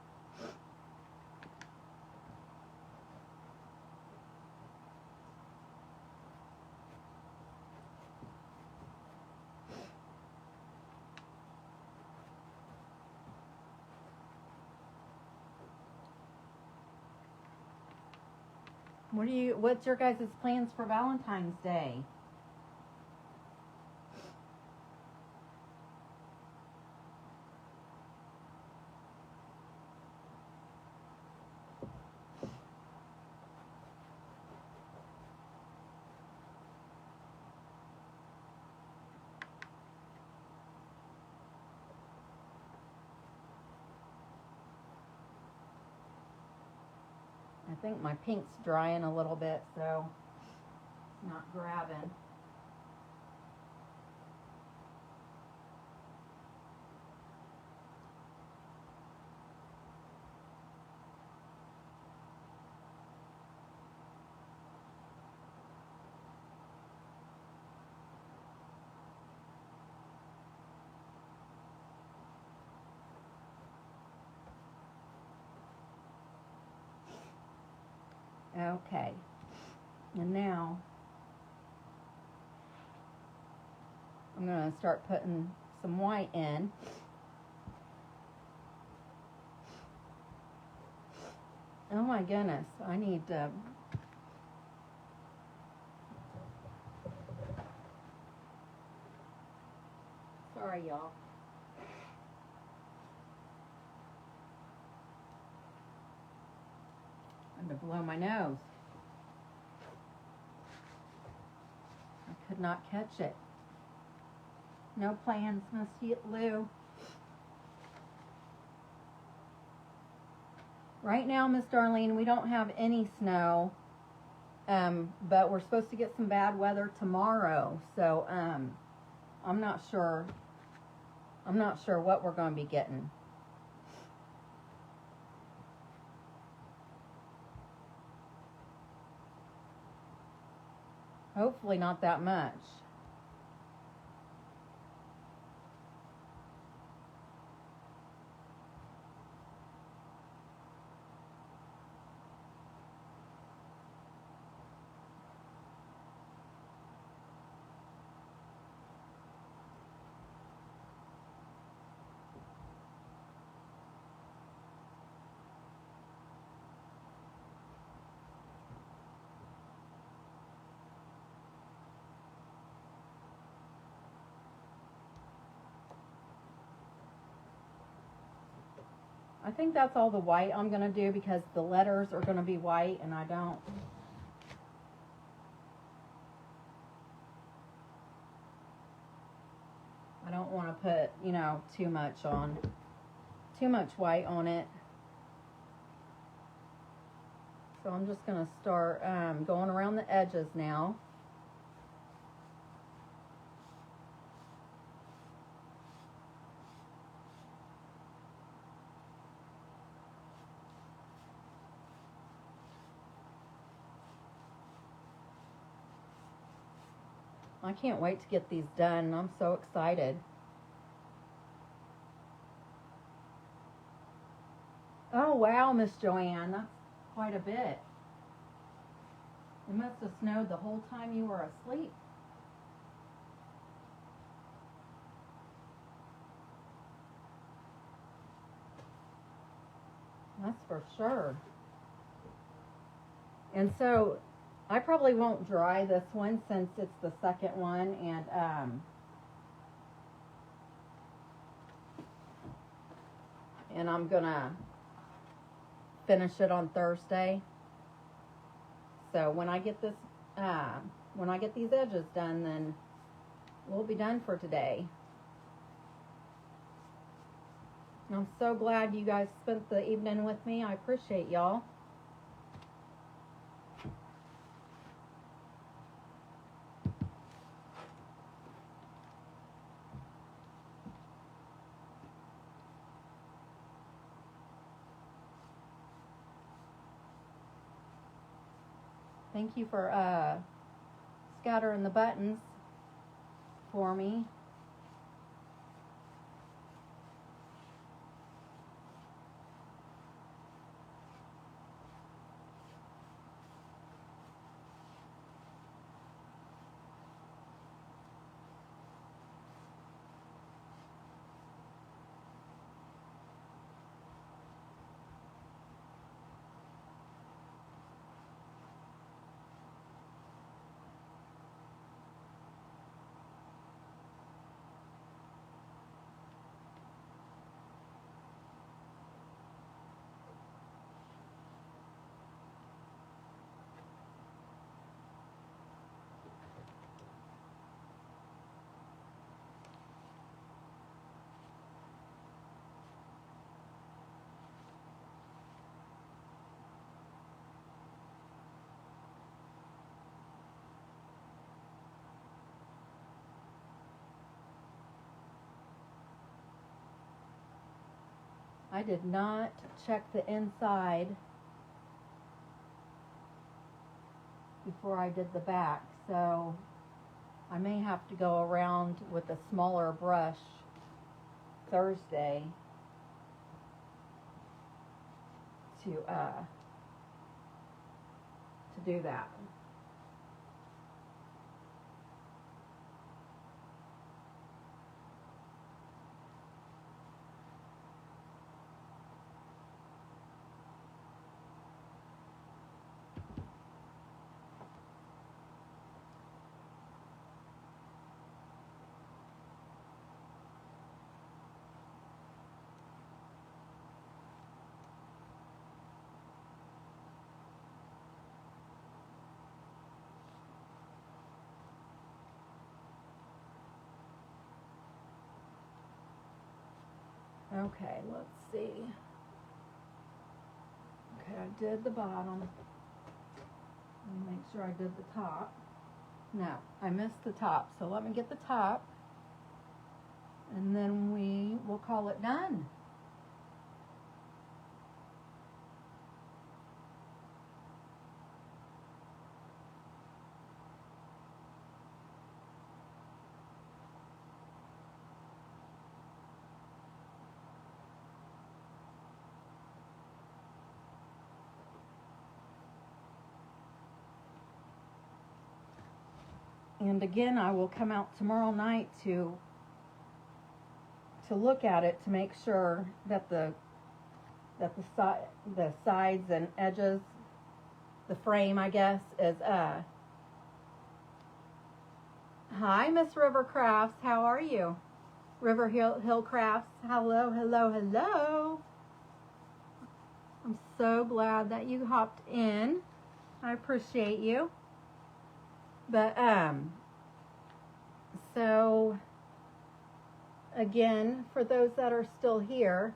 What's your guys' plans for Valentine's Day? I think my pink's drying a little bit, so it's not grabbing. Okay. And now I'm going to start putting some white in. Oh my goodness, I need to... Sorry, y'all. I'm going to blow my nose. I could not catch it. No plans, Miss Lou. Right now, Miss Darlene, we don't have any snow, but we're supposed to get some bad weather tomorrow. So I'm not sure. I'm not sure what we're going to be getting. Hopefully not that much. I think that's all the white I'm going to do because the letters are going to be white and I don't want to put, you know, too much white on it. So I'm just going to start going around the edges now. I can't wait to get these done. I'm so excited. Oh, wow, Miss Joanne. That's quite a bit. It must have snowed the whole time you were asleep. That's for sure. And so I probably won't dry this one since it's the second one, and I'm gonna finish it on Thursday. So when I get these edges done, then we'll be done for today. I'm so glad you guys spent the evening with me. I appreciate y'all. Thank you for scattering the buttons for me. I did not check the inside before I did the back, so I may have to go around with a smaller brush Thursday to to do that. Okay, let's see. Okay, I did the bottom. Let me make sure I did the top. No, I missed the top, so let me get the top. And then we will call it done. And again, I will come out tomorrow night to look at it to make sure that the sides and edges, the frame, I guess, is Hi, Miss River Crafts. How are you? River Hill Crafts. Hello, hello, hello. I'm so glad that you hopped in. I appreciate you. But so again, for those that are still here,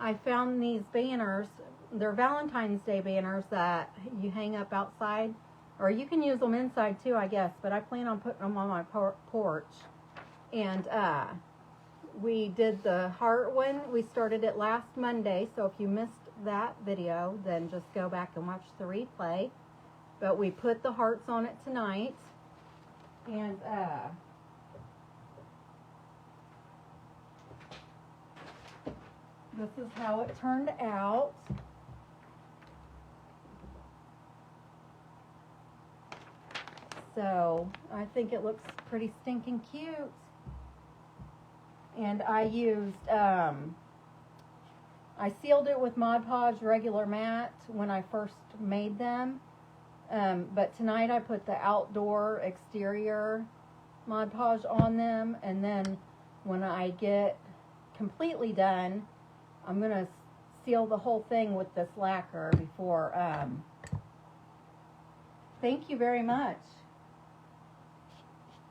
I found these banners. They're Valentine's Day banners that you hang up outside, or you can use them inside too, I guess, but I plan on putting them on my porch. And we did the heart one. We started it last Monday, so if you missed that video, then just go back and watch the replay. But we put the hearts on it tonight. And this is how it turned out. So I think it looks pretty stinking cute. And I used, I sealed it with Mod Podge regular matte when I first made them. But tonight I put the outdoor exterior Mod Podge on them. And then when I get completely done, I'm going to seal the whole thing with this lacquer before, thank you very much.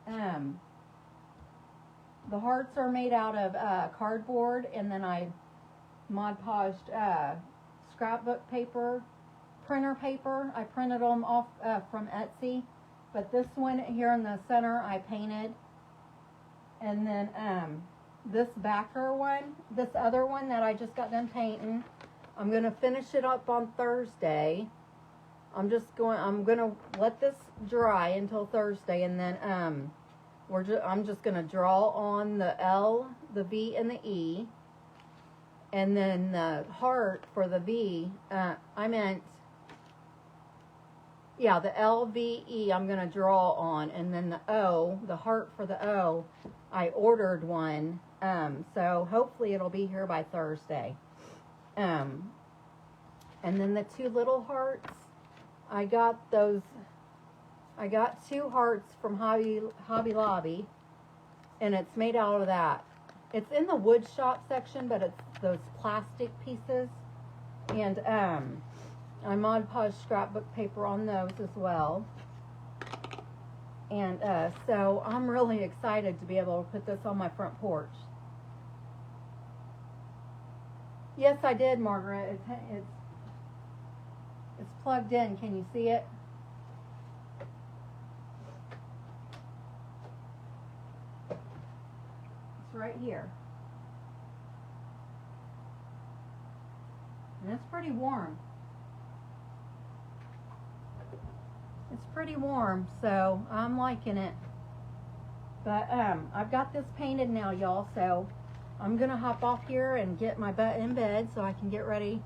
The hearts are made out of cardboard, and then I Mod Podged scrapbook paper, printer paper. I printed them off from Artsy, but this one here in the center I painted. And then this backer one, this other one that I just got done painting, I'm going to finish it up on Thursday. I'm going to let this dry until Thursday, and then I'm just going to draw on the L, the V, and the E. And then the heart for the V, the L, V, E, I'm going to draw on. And then the O, the heart for the O, I ordered one. So hopefully it'll be here by Thursday. And then the two little hearts, I got 2 hearts from Hobby Lobby, and it's made out of that. It's in the wood shop section, but it's those plastic pieces. And I Mod Podge scrapbook paper on those as well. And so I'm really excited to be able to put this on my front porch. Yes, I did, Margaret. It's plugged in. Can you see it? It's right here. And it's pretty warm. It's pretty warm, so I'm liking it. But I've got this painted now, y'all, so I'm gonna hop off here and get my butt in bed so I can get ready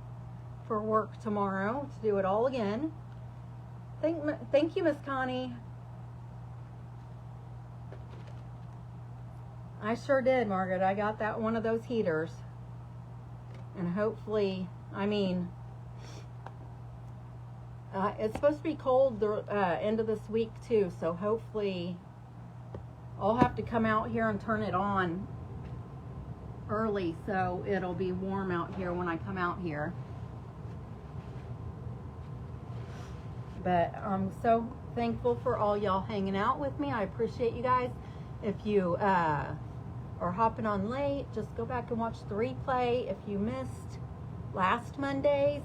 for work tomorrow to do it all again. Thank you, Miss Connie. I sure did, Margaret. I got that one of those heaters. And hopefully, I mean, it's supposed to be cold the end of this week too, so hopefully I'll have to come out here and turn it on early so it'll be warm out here when I come out here. But I'm so thankful for all y'all hanging out with me. I appreciate you guys. If you are hopping on late, just go back and watch the replay. If you missed last Monday's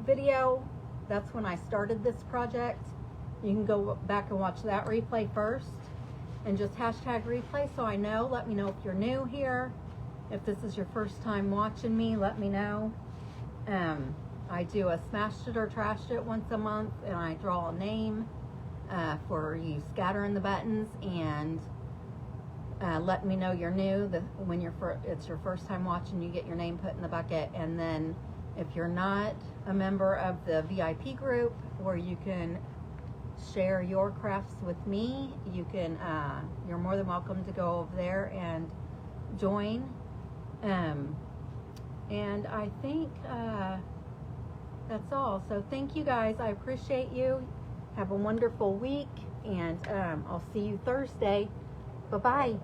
video, that's when I started this project. You can go back and watch that replay first and just hashtag replay so I know. Let me know if you're new here. If this is your first time watching me, let me know. I do a smashed it or trashed it once a month, and I draw a name for you scattering the buttons, and let me know you're new. When it's your first time watching, you get your name put in the bucket. And then if you're not a member of the VIP group where you can share your crafts with me, you can you're more than welcome to go over there and join. And I think that's all. So thank you guys. I appreciate you. Have a wonderful week, and I'll see you Thursday. Bye-bye.